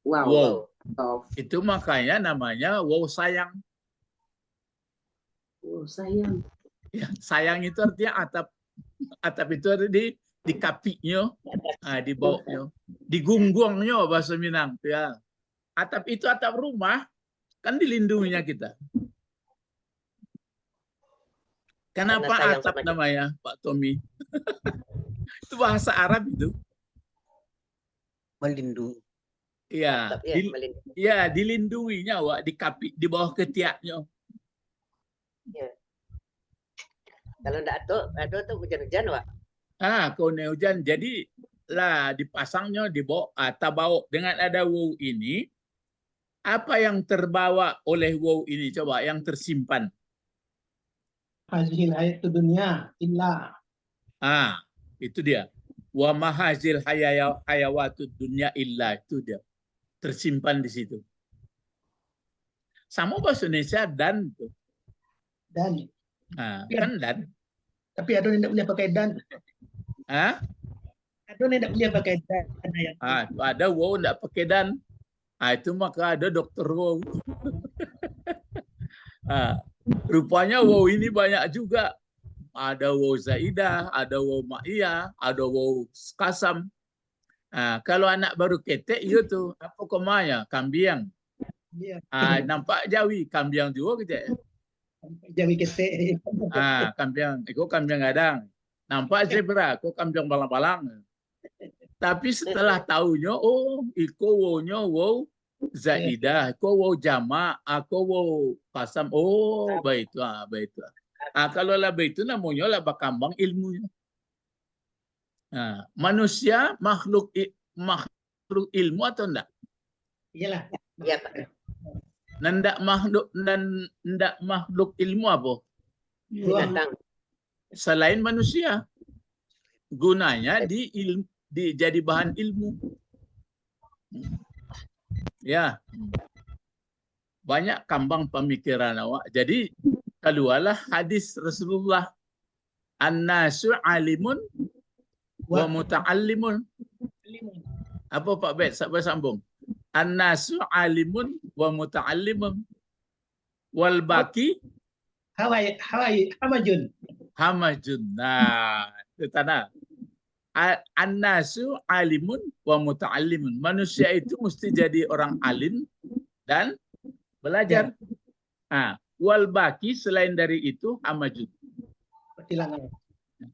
A: wow. Itu makanya namanya wow sayang.
C: Wow sayang.
A: Ya, sayang itu artinya atap. Atap itu ada di kapiknya, di bawahnya, di gunggungnya bahasa Minang. Ya. Atap itu atap rumah, kan dilindunginya kita. Kenapa atap namanya, Pak Tommy? Itu bahasa Arab itu.
E: Melindungi.
A: Iya, dilindunginya, Wak, di kapik, di bawah ketiaknya.
B: Ya. Kalau ada tuh hujan-hujan, Wak.
A: Kalau hujan, jadi lah dipasangnya di bawah tabau. Dengan ada wow ini, apa yang terbawa oleh wow ini? Coba yang tersimpan.
D: Hazil hayatud dunya illa.
A: Itu dia. Wa mahazil hayawatud dunya illa, itu dia. Tersimpan di situ. Sama bahasa Indonesia dan tuh.
D: Dan.
A: Kan dan.
D: Tapi ada yang tidak boleh pakai dan. Ada yang tidak boleh pakai dan.
A: Ada wow tidak pakai dan. Itu maka ada dokter wow. Rupanya wow ini banyak juga. Ada wow zaidah, ada wow ma'iyah, ada wow kasam. Kalau anak baru ketek itu apa komanya? Kambiang.
D: Ya.
A: Nampak jawi, kambiang juga gitu ya.
D: Jawi ketek.
A: Kambiang, itu kambiang gadang. Nampak zebra, kok kambiang balang-balang. Tapi setelah tahunya, iko wow-nya wow zaidah, ko wow jama, aku wow kasam. Baik itu. Kalau lah itu namanya lah bakambang ilmunya. Manusia makhluk ilmu atau enggak?
D: Iyalah.
B: Iya, Pak.
A: Ndak makhluk ilmu apa?
B: Binatang.
A: Selain manusia. Gunanya jadi bahan ilmu. Ya. Banyak kambang pemikiran awak. Jadi keluarlah hadis Rasulullah. An-nasu alimun wa muta'allimun. Apa Pak Bet? Sampai sambung. An-nasu alimun wa muta'allimun. Wal baki hamajun. Nah, itu tanah. An-nasu alimun wa muta'allimun. Manusia itu mesti jadi orang alim dan belajar. Wal baki selain dari itu hamajun.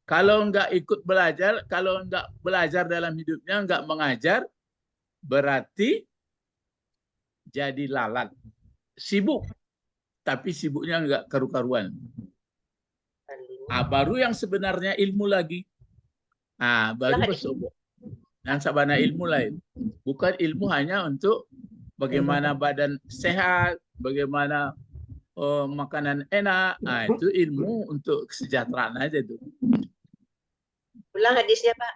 A: Kalau nggak ikut belajar, kalau nggak belajar dalam hidupnya, nggak mengajar, berarti jadi lalat. Sibuk, tapi sibuknya nggak karu-karuan. Baru yang sebenarnya ilmu lagi. Baru masuk. Dan sabana ilmu lain. Bukan ilmu hanya untuk bagaimana badan sehat, bagaimana makanan enak. Itu ilmu untuk kesejahteraan aja tuh.
B: Ulang hadisnya, Pak.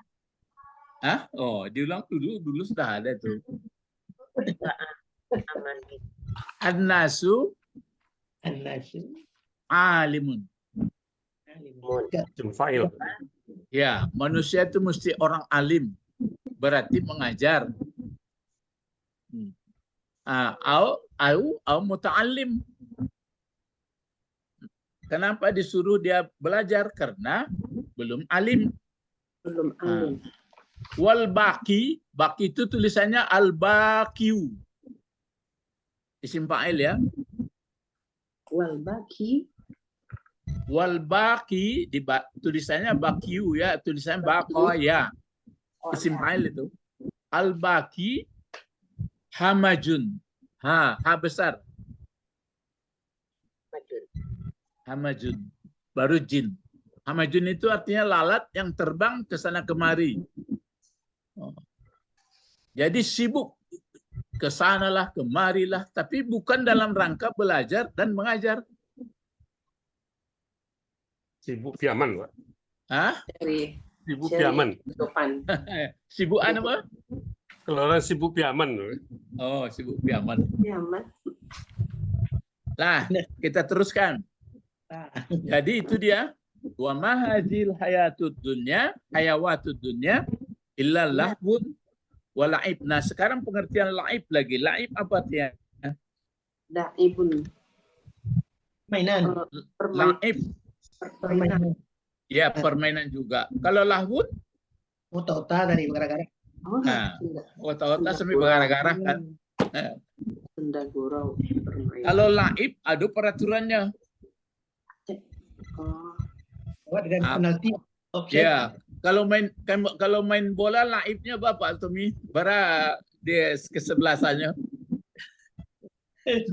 A: Diulang dulu sudah ada tuh.
B: Aman.
A: An-nasu alimun.
G: Jemfail.
A: Ya, manusia itu mesti orang alim. Berarti mengajar. Au muta'allim. Kenapa disuruh dia belajar? Karena belum alim.
C: Belum alim.
A: Wal baki itu tulisannya al-baqiu. Isim fa'il ya. Wal baki tulisannya baqiu ya, tulisannya baqaya. Isim fa'il itu. Al baki hamajun. Ha besar. Hamajun. Baru jin. Hamajun itu artinya lalat yang terbang ke sana kemari. Jadi sibuk ke sanalah, kemarilah, tapi bukan dalam rangka belajar dan mengajar.
G: Sibuk piaman, Pak.
C: Dari
G: Sibuk piaman.
C: depan.
A: Sibuk apa?
G: Kalau orang sibuk piaman.
A: Sibuk piaman.
C: Piaman.
A: Nah, kita teruskan. Jadi itu dia. Wa mahajil hayatud dunya, hayawatud dunya illa lahbun wa la'ib. Nah, sekarang pengertian la'ib lagi. La'ib apa artinya?
C: Daibun.
D: Mainan.
A: La'ib.
C: Permainan.
A: Ya, permainan juga. Kalau lahbun?
D: Otak dari gara-gara.
A: Otak-otak sampai bergara-gara kan.
C: Senda gurau. Permainan.
A: Kalau la'ib ada peraturannya.
D: Dengan penalti.
A: Ya, kalau main bola laibnya Bapak Tommy, bara dia kesebelasannya.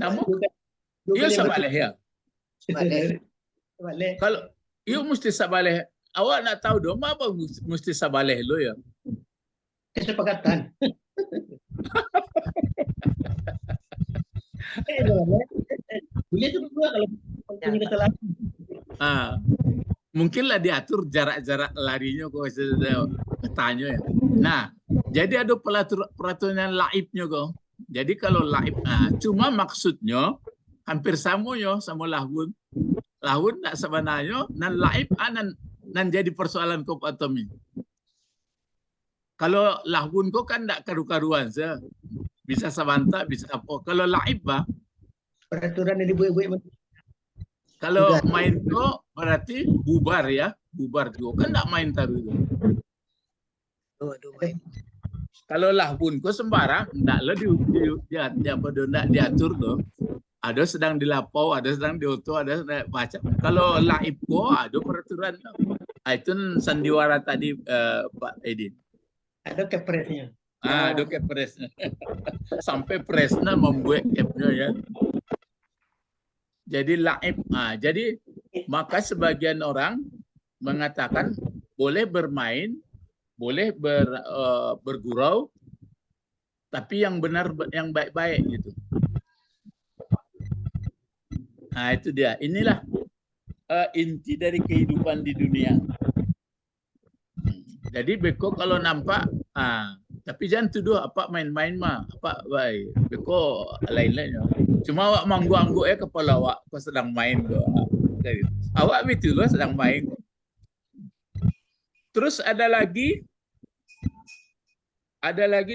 A: Namun dia sabaleh ya. Kalau ia mesti sabaleh, awak nak tahu dong apa mesti sabaleh lo ya.
D: Kesepakatan. Boleh itu berdua kalau punya kesalahan.
A: Mungkinlah diatur jarak-jarak larinya kok tanya ya. Nah, jadi ada peraturan laibnya kok. Jadi kalau laib, cuma maksudnya hampir sama ya sama lahun. Lahun tak sebenarnya nan laib nan jadi persoalan kau Tommy. Kalau lahun kau kan tak karu-karuan sah. Bisa sabanta, bisa apa. Kalau laib
D: Peraturan yang dibuat-buat.
A: kalau main kok berarti bubar ya, bubar juga kan enggak main taruh itu. Kalau lahbun kok sembarang enggak lo diatur tuh. Ada sedang dilapau, ada sedang dioto, ada sedang baca. Kalau laib kok ada peraturan. Itu sandiwara tadi Pak Edin.
D: Ada kepresnya.
A: Ada kepresnya. Sampai presnya membuat kepnya ya. Jadi laib. Jadi maka sebagian orang mengatakan boleh bermain, boleh bergurau, tapi yang benar, yang baik-baik gitu. Nah itu dia. Inilah inti dari kehidupan di dunia. Jadi beko kalau nampak, tapi jangan tuduh apa main-main mah, apa baik. Beko lain-lainnya. Cuma awak manggu-anggu kepala awak kau sedang main kok. Awak betul lo sedang main. Terus ada lagi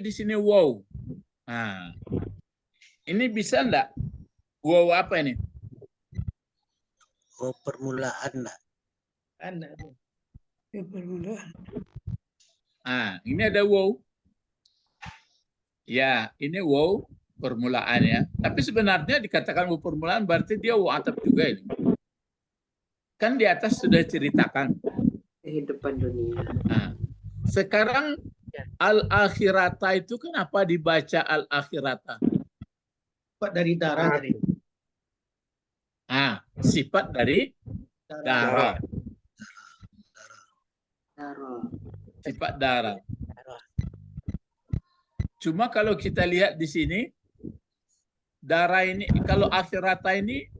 A: di sini wow. Ini bisa enggak? Wow apa ini?
E: Oh, permulaan enggak?
F: Permulaan.
A: Ini ada wow. Ya, ini wow permulaan ya. Tapi sebenarnya dikatakan wow permulaan berarti dia wow atap juga ini. Kan di atas sudah ceritakan.
C: Kehidupan dunia.
A: Nah, sekarang al-akhirata itu kenapa dibaca al-akhirata?
D: Pak dari darah dari
A: Nah, sifat dari darah.
C: Darah.
A: Sifat darah. Cuma kalau kita lihat di sini, darah ini, kalau akhirata ini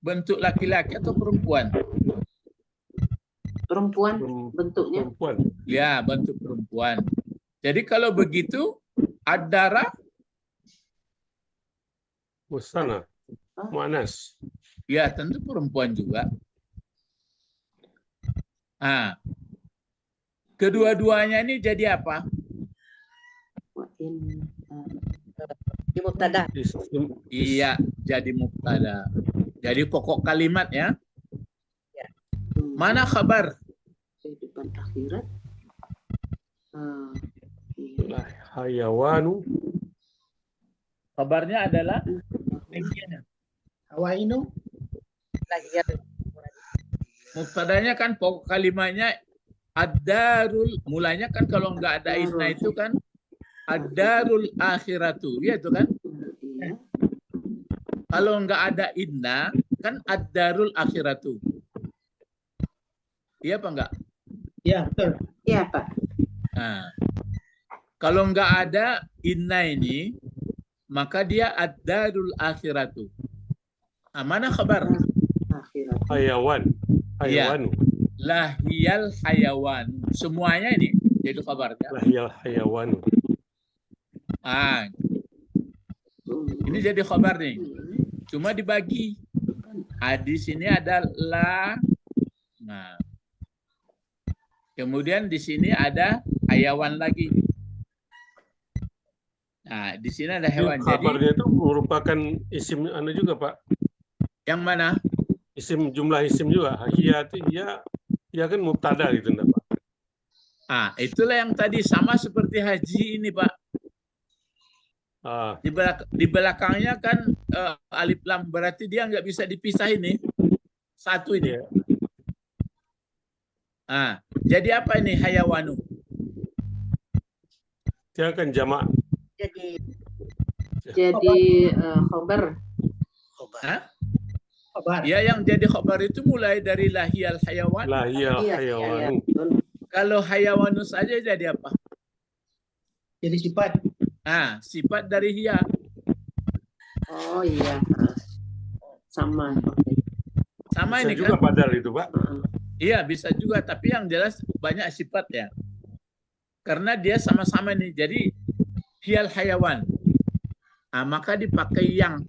A: bentuk laki-laki atau perempuan?
C: Perempuan bentuknya.
G: Perempuan.
A: Ya, bentuk perempuan. Jadi kalau begitu, ad-darah,
G: Musana. Mu'anas.
A: ya tentu perempuan juga. Nah, kedua-duanya ini jadi apa?
B: Di mubtada.
A: Iya, jadi mubtada. Jadi pokok kalimat ya. Mana kabar?
C: Kehidupan akhirat.
G: Hayawanu.
A: Kabarnya adalah
D: Hawainu.
A: mubtadanya kan pokok kalimatnya ad-darul, mulanya kan kalau nggak ada inna itu kan ad-darul akhiratu, ya itu kan?
C: Iya.
A: Kalau nggak ada inna kan ad-darul akhiratu. Iya apa enggak?
D: Ya, betul.
C: Iya, Pak.
A: Nah, kalau nggak ada inna ini, maka dia ad-darul akhiratu. Nah, mana kabar?
C: Akhirat.
G: Hayawan. Hayawanu.
A: Lahiyal hayawan. Semuanya ini jadi kabarnya.
G: Lahiyal hayawanu.
A: Ah, ini jadi kabar nih. Cuma dibagi. Di sini ada la. Nah. Kemudian di sini ada hayawan lagi. Nah, di sini ada hewan. Jadi
G: Kabarnya itu merupakan isim anu juga, Pak.
A: yang mana?
G: Isim, jumlah isim juga. Hiya itu ya kan mubtada gitu, enggak, Pak?
A: Itulah yang tadi sama seperti haji ini, Pak. Di belakangnya kan alif lam, berarti dia nggak bisa dipisah ini. Satu ini. Jadi apa ini hayawanu?
G: Dia akan jamak.
C: Jadi khabar.
D: Kabar.
A: Ya, yang jadi khabar itu mulai dari lahiyal hayawan.
G: Lahiyal
C: Iya,
G: hayawanu.
A: Kalau hayawanu saja jadi apa?
D: Jadi sifat.
A: Sifat dari hiya.
C: Oh iya. Sama.
A: Sama
G: Bisa
A: ini
G: juga
A: kan?
G: padahal itu, Pak.
A: Iya, bisa juga. Tapi yang jelas banyak sifat ya. Karena dia sama-sama nih. Jadi hiyal hayawan. Maka dipakai yang.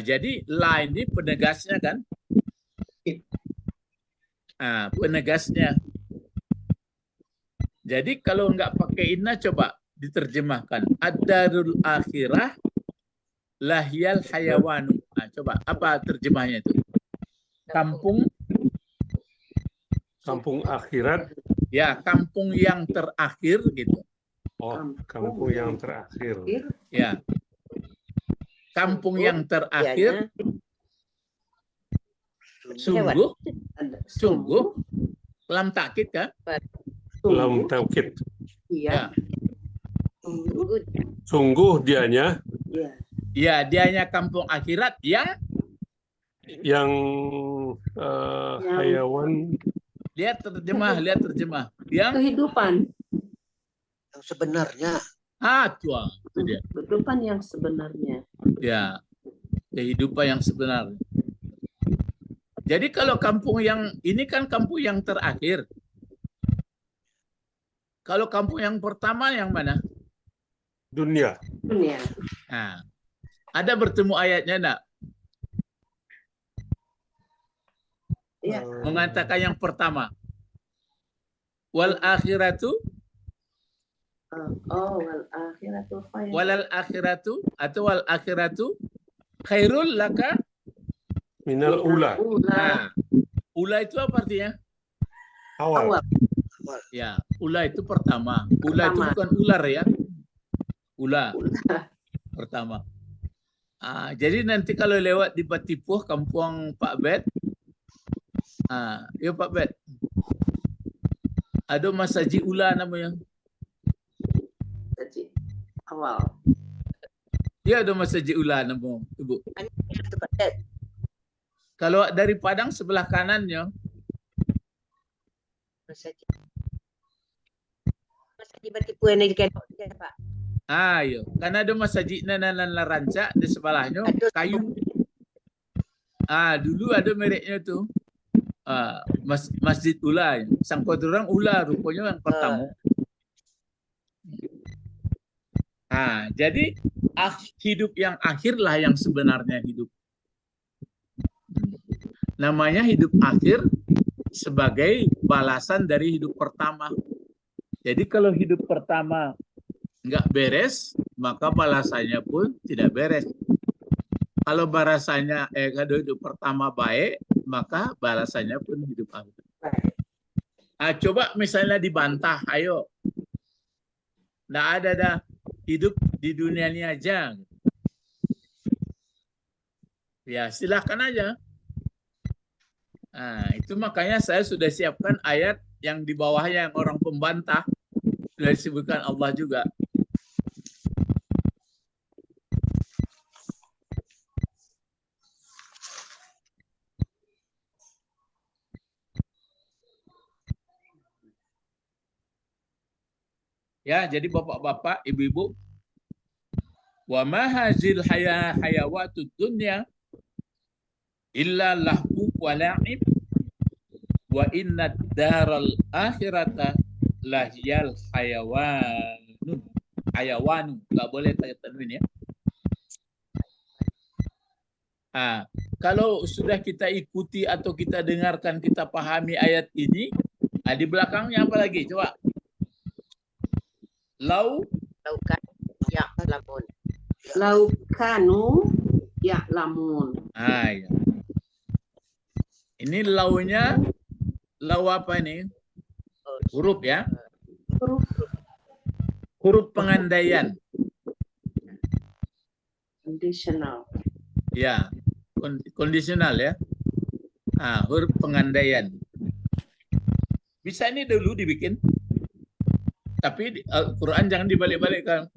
A: Jadi la ini penegasnya kan? Penegasnya. Jadi kalau nggak pakai inna, coba diterjemahkan. Ad-darul akhirah lahiyal hayawanu. Coba apa terjemahnya itu? Kampung
G: akhirat.
A: Ya, kampung yang terakhir gitu.
G: Oh, kampung yang terakhir.
A: Ya. Kampung yang terakhir. Sungguh lam takkid kan?
G: Lam taukid.
C: Iya.
G: Sungguh dianya.
C: Iya.
A: Ya, dianya kampung akhirat yang
G: hayawan.
A: lihat terjemah. Yang
C: Kehidupan.
E: Yang sebenarnya.
A: tua. Itu dia.
C: Kehidupan yang sebenarnya.
A: Ya, kehidupan yang sebenarnya. Jadi kalau kampung yang ini kan kampung yang terakhir. Kalau kampung yang pertama yang mana?
G: Dunia.
A: Ada bertemu ayatnya enggak?
C: Iya.
A: Mengatakan yang pertama. Wal akhiratu.
C: Wal akhiratu khair.
A: Walal akhiratu atau wal akhiratu khairul laka
G: Minal ula.
A: Ula itu apa artinya?
G: Awal.
A: Ya, ula itu pertama. Ula itu bukan ular ya. Ula. Pertama. Jadi nanti kalau lewat di Batipuh, kampung Pak Bet, Ya Pak Bet. Ada masaji ula namanya.
C: Jadi awal.
A: Ya ada masaji ula nama Ibu.
B: Itu Pak Bet.
A: Kalau dari Padang sebelah kanannya,
B: Masaji. Masaji bertipu yang kedok ya Pak.
A: iya. Karena ada masaji nanan rancak di sebelahnya kayu. Dulu ada mereknya tuh. Masjid Ula. Sangkut orang Ula rupanya yang pertama. Jadi hidup yang akhirlah yang sebenarnya hidup. Namanya hidup akhir sebagai balasan dari hidup pertama. Jadi kalau hidup pertama nggak beres, maka balasannya pun tidak beres. Kalau kalau hidup pertama baik, maka balasannya pun hidup akhir. Coba misalnya dibantah, ayo. Nggak ada dah hidup di dunia ini aja. Ya silahkan aja. Itu makanya saya sudah siapkan ayat yang di bawahnya yang orang pembantah. Sudah disebutkan Allah juga. Ya, jadi bapak-bapak, ibu-ibu, wa ma hazil hayawatud dunya illa lahu wa la'ib wa inna daral akhirata lahiyal hayawanu. Nggak boleh tanwin ya. Kalau sudah kita ikuti atau kita dengarkan, kita pahami ayat ini, di belakangnya apa lagi? Coba.
B: Laukan ya'lamun.
C: Laukanu ya'lamun.
A: Ya. Ini launya, lau apa ini? Huruf ya? Huruf pengandaian.
C: Conditional.
A: Ya, kondisional ya. Huruf pengandaian. Bisa ini dulu dibikin. Tapi Al-Quran jangan dibalik-balikkan.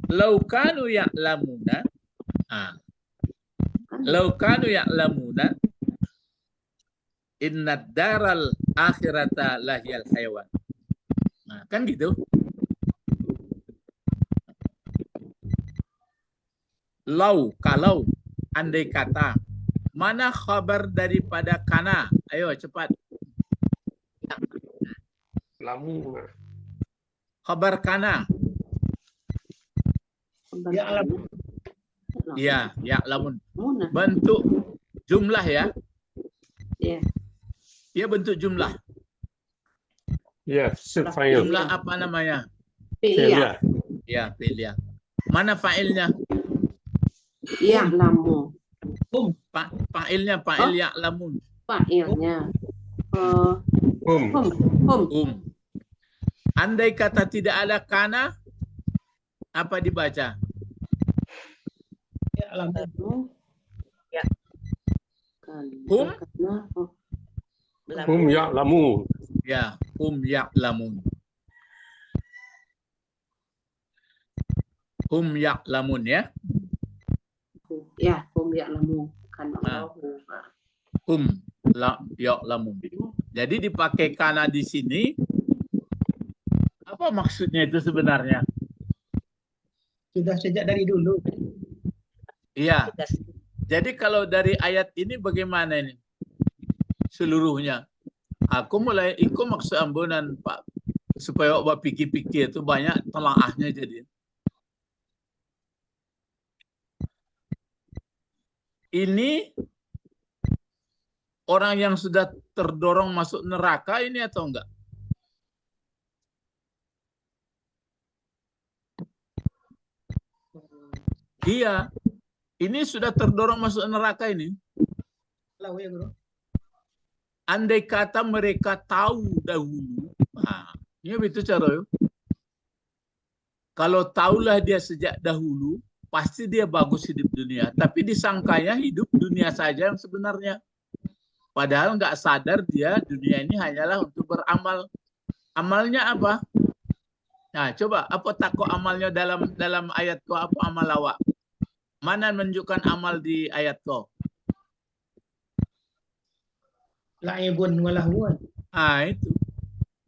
A: Laukanu ya'lamuna. Laukanu ya'lamuna. Inna daral akhirata lahiyal hayawan. Kan gitu. Kalau, andai kata. Mana khabar daripada kana? Ayo cepat.
G: Lamu.
A: Khabar kana.
D: Ya'lamun.
A: Iya, ya'lamun. Bentuk jumlah ya.
C: Iya.
A: Dia bentuk jumlah.
G: Ya, fa'il.
A: Jumlah apa namanya?
C: Iya.
A: Ya, fi'il. Mana fa'ilnya?
C: Ya'lamu.
A: Fa'ilnya, fa'il ya'lamun.
C: Fa'ilnya.
A: Andai kata tidak ada kana, apa dibaca?
D: Ya'lamun.
G: Hum ya'lamun.
A: Ya, ya'lamun. Ya'lamun ya.
C: Ya, ya'lamu. Kan
A: Ya'lamun. Jadi dipakai kana di sini. Apa maksudnya itu sebenarnya?
D: Sudah sejak dari dulu.
A: Iya. Jadi kalau dari ayat ini bagaimana ini? Seluruhnya. Aku mulai ikut maksud ambunan Pak. Supaya Pak pikir-pikir itu banyak telaahnya jadi. Ini orang yang sudah terdorong masuk neraka ini atau enggak? Iya. Ini sudah terdorong masuk neraka ini.
D: Tahu ya, Bro.
A: Andai kata mereka tahu dahulu. Ini betul cara. Kalau tahulah dia sejak dahulu, pasti dia bagus hidup dunia. Tapi disangkanya hidup dunia saja yang sebenarnya. Padahal nggak sadar dia dunia ini hanyalah untuk beramal. Amalnya apa? Nah, coba apa takut amalnya dalam ayat kau, apa amal awak? Mana menunjukkan amal di ayat kau?
D: La'ibun walahwan.
A: Itu.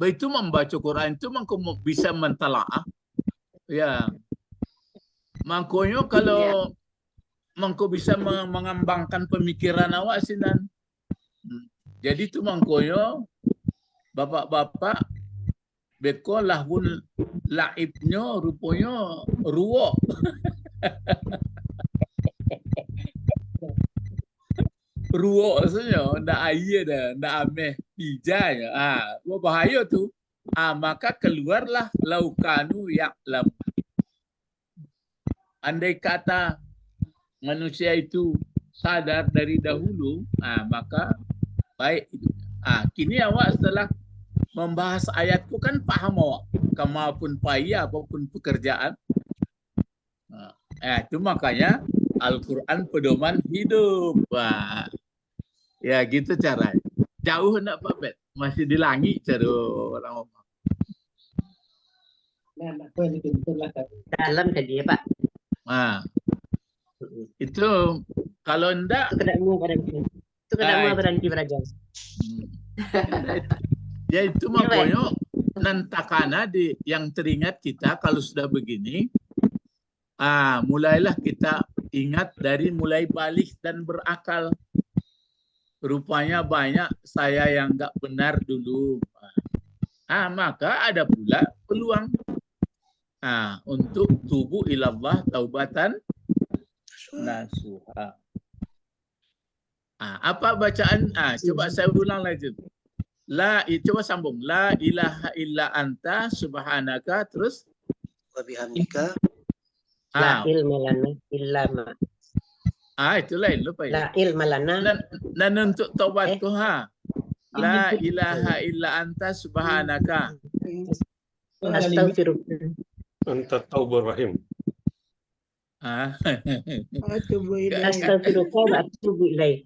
A: Begitu membaca Quran itu mangko bisa mentalaah. Ya. Makanya kalau mangko bisa mengembangkan pemikiran awak sinan. Jadi itu mangkoyo bapak-bapak beko lahun laibnya rupanya ruwok. Ruwok maksudnya ndak air dah, ndak ameh hijanya. Bahaya tuh. Maka keluarlah laukanu ya'lam. Andai kata manusia itu sadar dari dahulu, maka baik itu. Kini awak setelah membahas ayatku kan paham awak, kemapun payah apapun pekerjaan. Itu makanya Al-Quran pedoman hidup. Ya gitu caranya. Jauh enggak Pak Bet? Masih di langit cara orang ngomong.
B: Dalam tadi ya Pak.
A: Itu kalau enggak
B: itu kena berhenti belajar.
A: Ya itu makanya nantakana yang teringat kita kalau sudah begini, mulailah kita ingat dari mulai balik dan berakal. Rupanya banyak saya yang enggak benar dulu. Maka ada pula peluang untuk tubuh ilallah taubatan nasuha. Apa bacaan? Coba saya ulang lagi. Coba sambung. La ilaha illa anta subhanaka, terus
E: Wa bihamdika.
B: La ilma lana illa ma.
A: Itu lain lupa ya.
B: La ilma lana.
A: Dan untuk taubatku La ilaha illa anta subhanaka.
B: Astaghfirullah.
G: Anta Tawwabur Rahim.
B: Astaghfirullah wa atubu ilaih.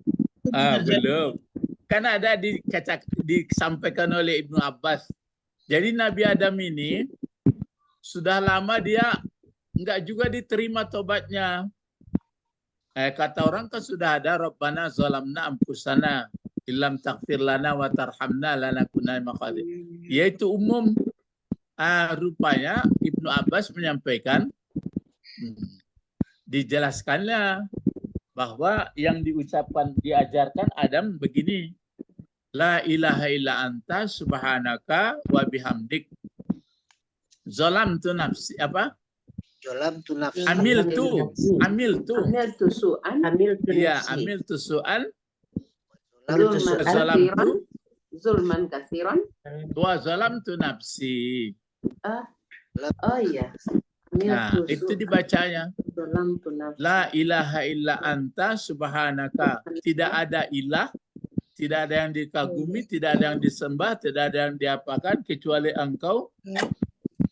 A: Belum. Kan ada disampaikan oleh Ibnu Abbas. Jadi Nabi Adam ini sudah lama dia enggak juga diterima tobatnya. Kata orang kan sudah ada Rabbana zalamna anfusana illam taghfir lana wa tarhamna lanakunanna minal yaitu umum. Rupanya Ibnu Abbas menyampaikan, dijelaskannya bahwa yang diucapkan, diajarkan Adam begini, La ilaha illa anta subhanaka wa bihamdik zalamtu nafsi apa?
E: Zalamtu nafsi.
A: Amiltu
C: su'an.
A: Iya, amiltu su'an.
C: Zulman kasiran.
A: Wa zalamtu nafsi.
C: Iya.
A: Itu dibacanya. La ilaha illa anta subhanaka. Tidak ada ilah, tidak ada yang dikagumi, tidak ada yang disembah, tidak ada yang diapakan kecuali engkau.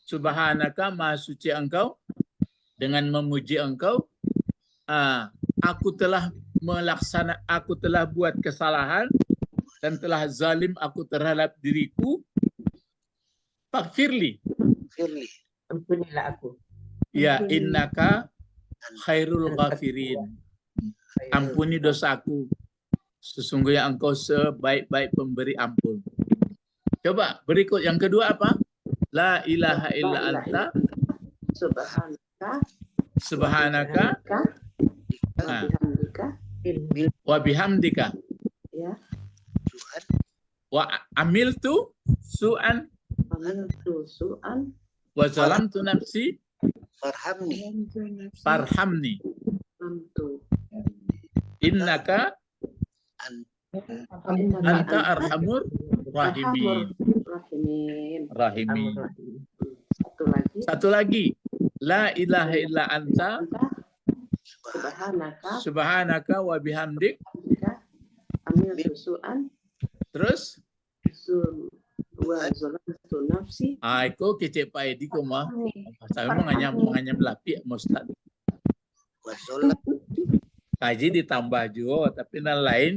A: Subhanaka, maha suci engkau. Dengan memuji engkau, aku telah buat kesalahan dan telah zalim aku terhadap diriku. Faghfirli.
B: Ampunilah aku.
A: Ya, innaka khairul ghafirin. Ampuni dosaku. Sesungguhnya engkau sebaik-baik pemberi ampun. Coba berikut yang kedua apa? La ilaha illa anta subhanaka wa bihamdika.
C: Ya.
A: Wa amiltu su'an wa zalamtu nafsi farhamni innaka anta arhamur rahimin. Satu lagi. La ilaha illa anta subhanaka wa bihamdik. Terus Aku kecek Pak Edi ko mah. Saya menganyam lapik Ustaz. Kaji ditambah juga, tapi yang lain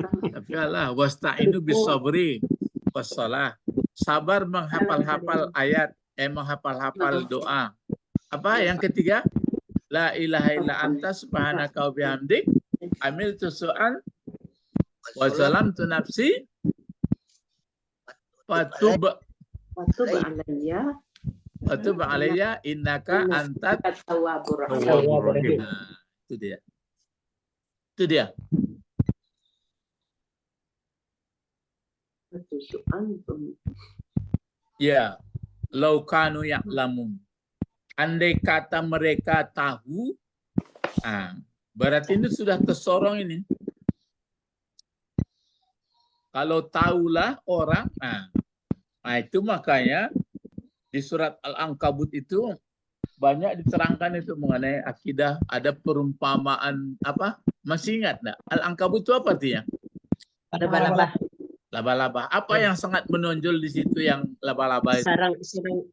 A: Tapi Allah wasta'inu bisabri wassalah. Sabar menghafal-hafal ayat, menghafal-hafal doa. Apa yang ketiga? La ilaha illa anta subhanaka wa bihamdik amiltu su'an wa zalamtu nafsi fatub alayya innaka antat
C: Tawwabur rahim.
G: Tawwabur rahim.
A: Nah, itu dia. Itu dia. Ya, laukanu ya'lamun. Andai kata mereka tahu, berarti ini sudah tersorong ini. Kalau tahulah orang, itu makanya di surat Al-Ankabut itu banyak diterangkan itu mengenai akidah. Ada perumpamaan apa? Masih ingat nggak? Al-Ankabut itu apa artinya?
B: Laba-laba.
A: Laba-laba. Apa yang sangat menonjol di situ yang laba-laba itu?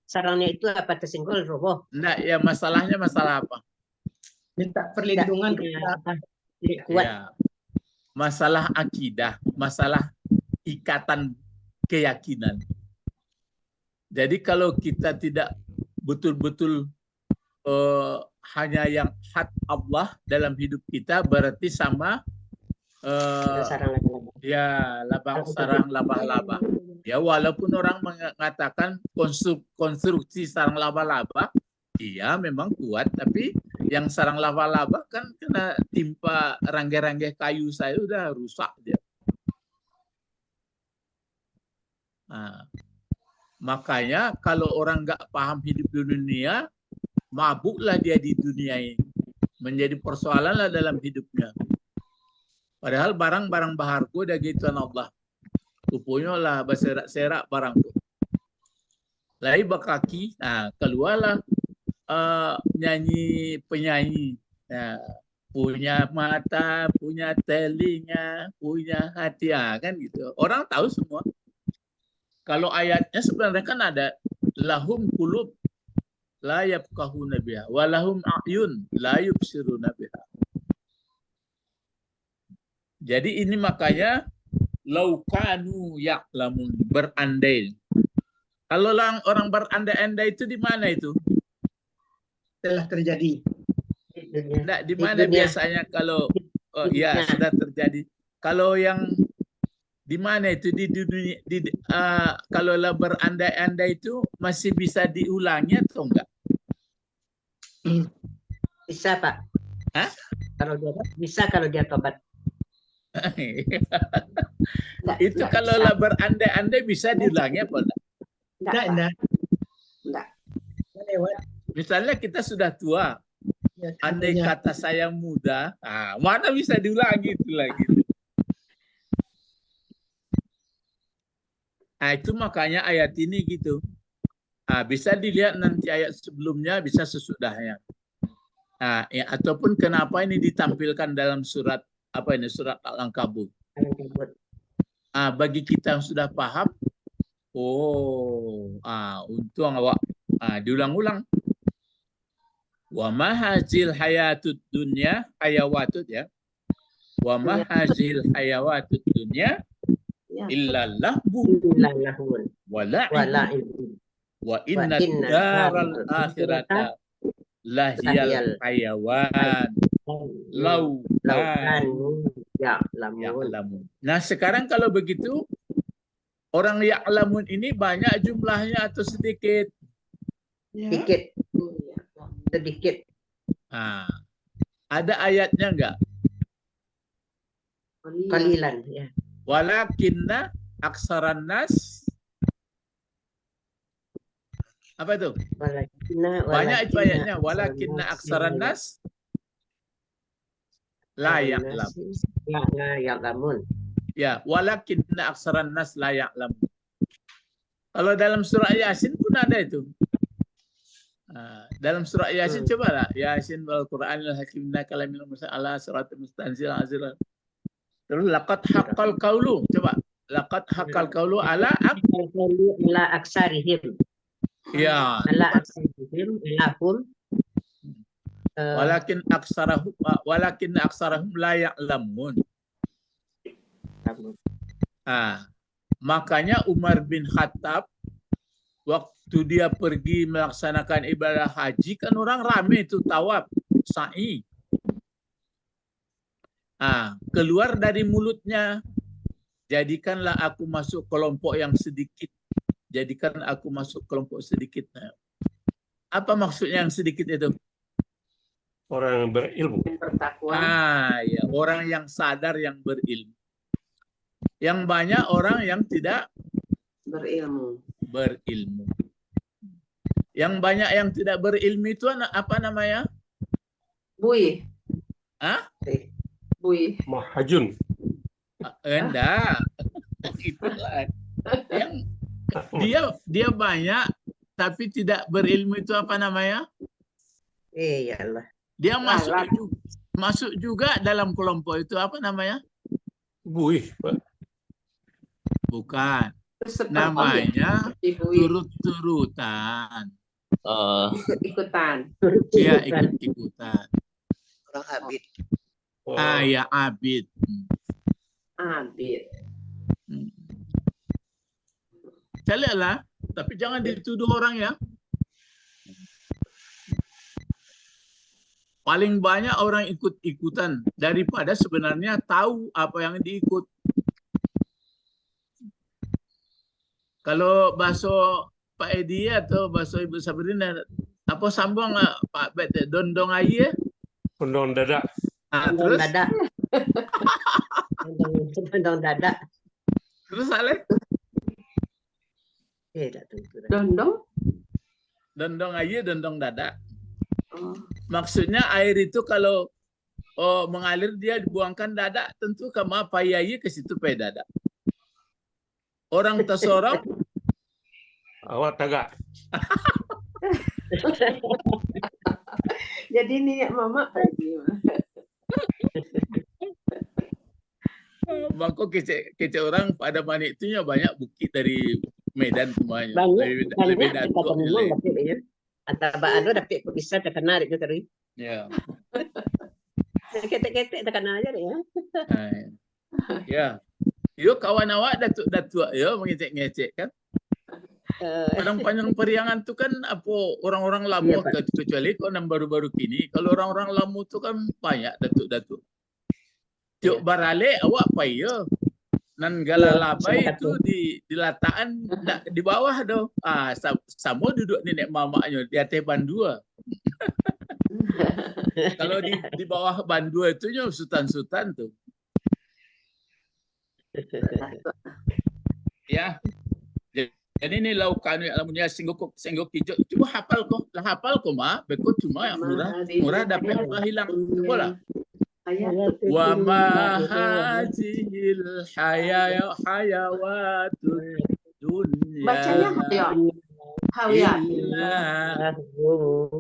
B: Sarangnya itu apa tersinggol roboh?
A: Enggak, ya masalahnya masalah apa?
D: Minta perlindungan
B: Tidak kuat.
A: Ya, masalah akidah, masalah ikatan keyakinan. Jadi kalau kita tidak betul-betul hanya yang hak Allah dalam hidup kita, berarti sama
B: Sarang laba-laba.
A: ya sarang laba-laba. Ya walaupun orang mengatakan konstruksi sarang laba-laba, iya memang kuat, tapi yang sarang laba-laba kan kena timpa ranggai-ranggai kayu saya udah rusak dia. Nah, makanya kalau orang nggak paham hidup di dunia, mabuklah dia di dunia ini. Menjadi persoalan lah dalam hidupnya. Padahal barang-barang baharku udah gituan Allah. Kupunya lah berserak-serak barangku. Lalu bakaki, keluarlah penyanyi. Punya mata, punya telinga, punya hati, kan gitu. Orang tahu semua. Kalau ayatnya sebenarnya kan ada lahum qulub la yafqahuna biha wa lahum a'yun la yubsiruna biha. Jadi ini makanya laukanu ya'lamun, berandai. Kalau orang berandai-andai itu di mana itu?
D: telah terjadi.
A: Nah, di mana biasanya kalau ya sudah terjadi. Kalau yang di mana itu di dunia kalau berandai-andai itu masih bisa diulangi atau enggak?
B: Bisa, Pak.
A: Hah?
B: Bisa kalau dia tobat.
A: Itu kalau berandai-andai bisa diulangi apa enggak?
D: Enggak. Lewat.
A: Misalnya kita sudah tua,
D: Ya,
A: andai kata saya muda, mana bisa diulangi itu lagi. Itu makanya ayat ini gitu. Bisa dilihat nanti ayat sebelumnya, bisa sesudahnya. Ataupun kenapa ini ditampilkan dalam surat apa ini, surat Al-Ankabut. Bagi kita yang sudah paham, untung awak diulang-ulang. Wa ma hazil hayatud dunya hayawatut ya. Wa ma hazil hayawatud dunya illa lahbu wa la'ib wa inna daral akhirata lahiyal hayawan law kanu ya'lamun. Nah, sekarang kalau begitu orang ya'lamun ini banyak jumlahnya atau sedikit?
B: Sedikit.
A: Ada ayatnya enggak?
B: Qalilan ya.
A: Walakinna aksaran nas. Apa itu? Banyak itu ayatnya. Walakinna aksaran nas la ya'lamun. Ya, walakinna aksaran nas la ya'lamun. Kalau dalam surah Yasin pun ada itu. Dalam surah Yasin coba lah. Yasin wal Qur'anil Hakim innaka laminal mursalin ala siratal mustaqim azil. Terus laqad haqqal qaulu. Coba. Laqad haqqal qaulu ala
B: aksarihim.
A: Ya.
B: Ala aksarihim lahum.
A: Walakin aksarahum la ya'lamun. Makanya Umar bin Khattab waktu dia pergi melaksanakan ibadah haji kan orang rame itu tawaf, sa'i. Keluar dari mulutnya, jadikanlah aku masuk kelompok yang sedikit. Jadikan aku masuk kelompok sedikit. Apa maksudnya yang sedikit itu?
G: Orang yang berilmu.
A: Ya, orang yang sadar, yang berilmu. Yang banyak orang yang tidak berilmu. Yang banyak yang tidak berilmu itu apa namanya?
C: Bui. Bui.
G: Mahajun.
A: Enggak. Itulah. Yang dia banyak tapi tidak berilmu itu apa namanya?
B: Iyalah.
A: Dia masuk juga dalam kelompok itu apa namanya?
G: Buih, Pak.
A: Bukan. Namanya turut-turutan.
C: Ikut-ikutan.
A: Dia ikut-ikutan.
E: Orang abid.
A: Ya abid.
C: Abid.
A: Calilah, tapi jangan dituduh orang ya. Paling banyak orang ikut-ikutan daripada sebenarnya tahu apa yang diikut. Kalau bahasa Pak Edi atau bahasa Ibu Sabrina, apa sambung Pak Bet, dondong aye?
G: Dondong dada.
B: Dondong dada. Dondong dada.
A: Terus Ale?
C: Dondong?
A: Dondong aye, dondong dada. Maksudnya air itu kalau mengalir dia dibuangkan dada, tentu kama payayi ke situ pay dada. Orang tersorong
G: awak tagak.
C: Jadi niat mama tadi.
A: Maka kece orang pada manik itunya banyak bukit dari Medan semuanya.
B: Lebih banyak antara anu dapat bisa terkenal itu tadi.
A: Ya.
B: Ketek-ketek terkenal aja deh ya.
A: Ya. Yo kawan awak datuk yo mengecek-ngecek kan. Panjang periangan tu kan apa orang-orang lama kecuali kau yang baru-baru kini. Kalau orang-orang lama tu kan banyak datuk-datuk. Tiok barale awak apa ya? Nan galalabai itu di lataan di bawah doh. Sama duduk nenek mamaknya di atas bandua. Kalau di bawah bandua itu nya sultan-sultan tuh. Ya. Jadi ini laukan alamunya singgok hijau. Cuma hafal kok mah. Bekut cuma yang murah dapat hilang. Bola. Wa ma hadzihil hayawatud dunya.
C: Bacanya hawiyat.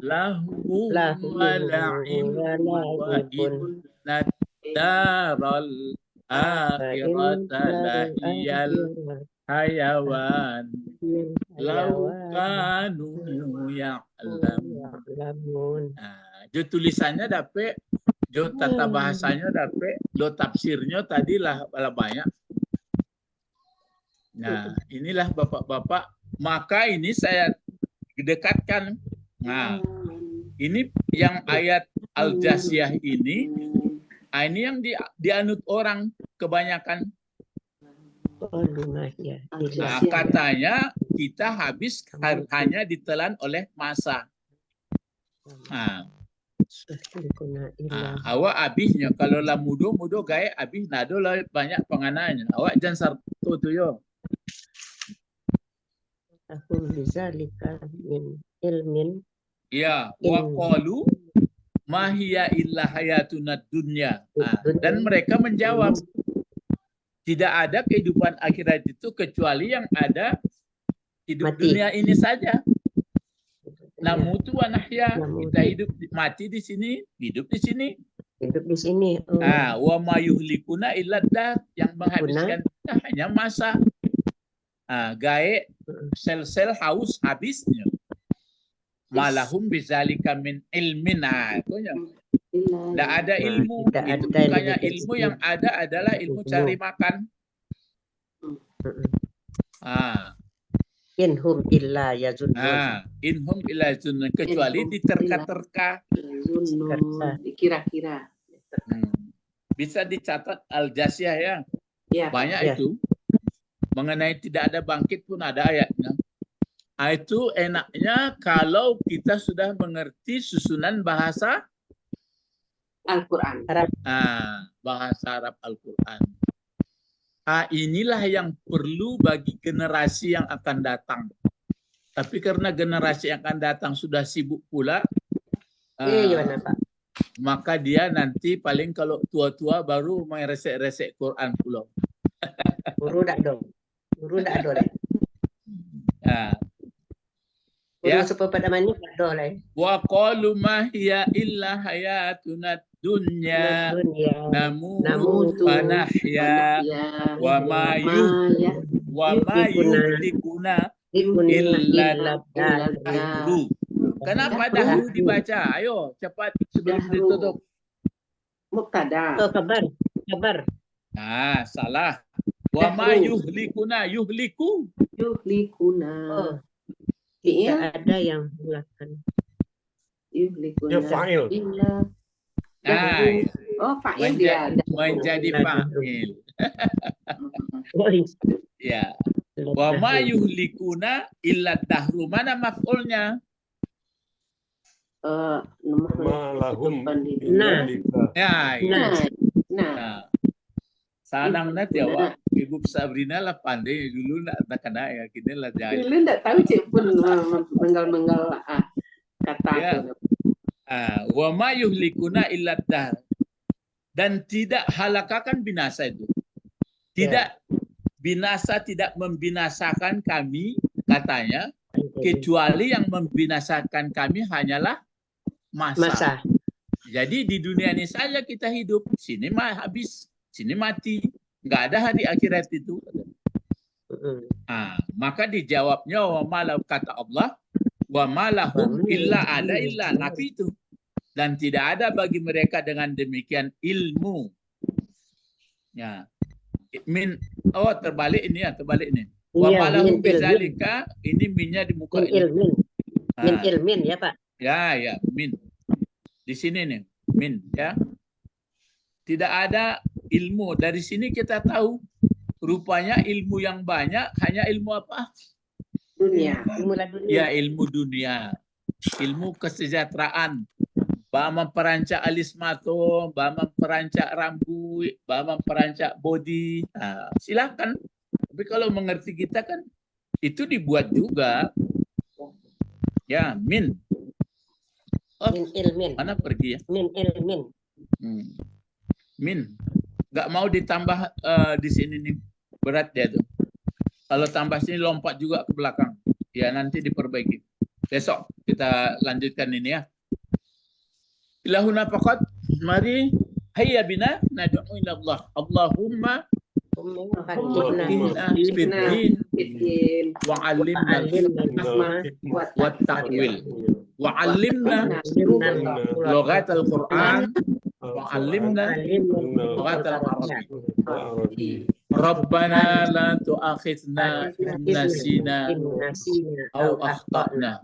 A: Lahu wa la'ibun wa inna daral akhirata lahiyal hayawan lau kanu ya'lamun. Jo tulisannya dapat, jo tata bahasanya dapat, lo tafsirnya tadilah banyak. Nah, inilah bapak-bapak. Maka ini saya dekatkan. Nah, ini yang ayat Al-Jasiyah ini yang dianut orang kebanyakan. Katanya kita habis hanya ditelan oleh masa. Awak habisnya kalau lah mudo gaya habis nado lah banyak pengananya. Awak jangan sarto tu yo.
B: Aku bisa lihat ilmin.
A: Ya, wa qalu ma hiya illa hayatuna dunya. Dan mereka menjawab tidak ada kehidupan akhirat itu kecuali yang ada hidup dunia ini saja. Namutu wa nahya, kita hidup mati di sini, hidup di sini.
B: Hidup di sini.
A: Wa ma yuhlikuna illa dar, yang menghabiskan kita hanya masa. Gae sel-sel haus habisnya. Malahum bizalika min ilmin. Itunya. Tidak ada ilmu. Itu bukannya ilmu, yang ada adalah ilmu cari makan. Ah,
B: Inhum illa yazunnun.
A: inhum illa yazunnun, kecuali diterka-terka.
C: Zunnun, dikira-kira.
A: Bisa dicatat Al-Jasiyah ya.
C: Ya.
A: Banyak
B: Ya.
A: itu. Mengenai tidak ada bangkit pun ada ayatnya. Itu enaknya kalau kita sudah mengerti susunan bahasa
C: Al-Quran.
A: bahasa Arab Al-Quran. Inilah yang perlu bagi generasi yang akan datang. Tapi karena generasi yang akan datang sudah sibuk pula,
B: Gimana Pak?
A: maka dia nanti paling kalau tua-tua baru main resek-resek Quran pula.
B: Guru dak dong. Deh.
A: Ya.
B: Guru supaya pada mani dak do lah.
A: Wa qalu ma hiya illa hayatuna dunya namutu wa nahya wa ma yuhlikuna illa dahru. Kenapa dahru dibaca? Ayo cepat sebelum ditutup.
C: Mubtada.
B: Oh, kabar.
A: Salah. Wa ma yuhlikuna, yuhliku.
C: Yuhlikuna.
B: Oh. Tidak ada yang belakang.
C: Yuhlikuna.
G: Ya fa'il.
C: Oh, fa'il dia.
A: Menjadi fa'il. Ya. Wa ma yuhlikuna illa dahru. Mana maf'ulnya?
G: Malahum.
A: Ya.
C: Nah.
A: Sanang na tiawa. Ibu Sabrina lah pandai dulu nak kena ya kini lah jahil.
C: Dulu tak tahu cik pun menggal-menggal kata itu.
A: Wa ma yuhlikuna illa dahr. Dan tidak halakakan binasa itu. Tidak binasa, tidak membinasakan kami katanya, kecuali yang membinasakan kami hanyalah masa. Jadi di dunia ini saja kita hidup, sini habis, sini mati, nggak ada hari akhirat itu. Maka dijawabnya wa malau, kata Allah, wa malahum illa ada illa nafi itu, dan tidak ada bagi mereka dengan demikian ilmu. Ya. Terbalik ini. Wa malahum bizalika, ini minnya di muka ini.
B: Min ilmin ya Pak.
A: Ya, min. Di sini nih, min ya. Tidak ada ilmu. Dari sini kita tahu rupanya ilmu yang banyak hanya ilmu apa?
C: Dunia.
A: Ya, ilmu dunia. Ilmu kesejahteraan. Bah memperancak alis mato, bah memperancak rambut, bah memperancak body. Silakan. Tapi kalau mengerti kita kan itu dibuat juga. Ya, min.
B: Min ilmin.
A: Mana pergi ya?
B: Min ilmin.
A: Min. Nggak mau ditambah di sini nih. Berat dia tuh. Kalau tambah sini lompat juga ke belakang. Ya nanti diperbaiki. Besok kita lanjutkan ini ya. Ilahuna faqat, mari hayya bina nad'u ila Allah. Allahumma faqihna fid-din wa 'allimna wa ta'wil wa 'allimna lughat al-Qur'an wa 'allimna lughat al-Arabi. Rabbana la tu'akhidna in nasina aw akhtana.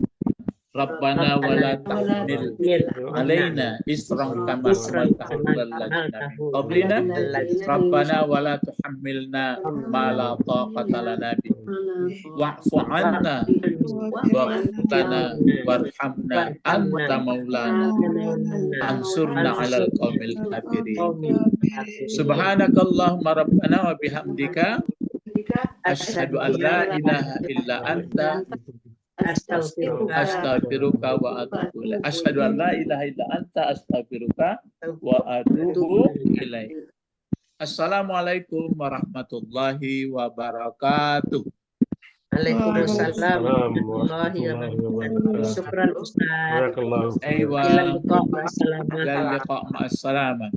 A: Rabbana wa la tahmil alaina isran kama hamaltahu 'alal ladzina min qablina. Rabbana wa la tuhammilna ma la taqata lana bihi. Wa'fu 'anna waghfir warhamna anta maulana ansurna 'alal qaumil kafirin. Subhanakallahumma rabbana wa bihamdika asyhadu an la ilaha illa anta astaghfiruka wa atubu ilaik. Asyhadu an la ilaha illa anta astaghfiruka wa atubu ilaik. Assalamualaikum warahmatullahi wabarakatuh.
B: Waalaikumsalam warahmatullahi wabarakatuh. Syukran Ustaz.
A: Aywa. Ila liqa ma'as-salamah.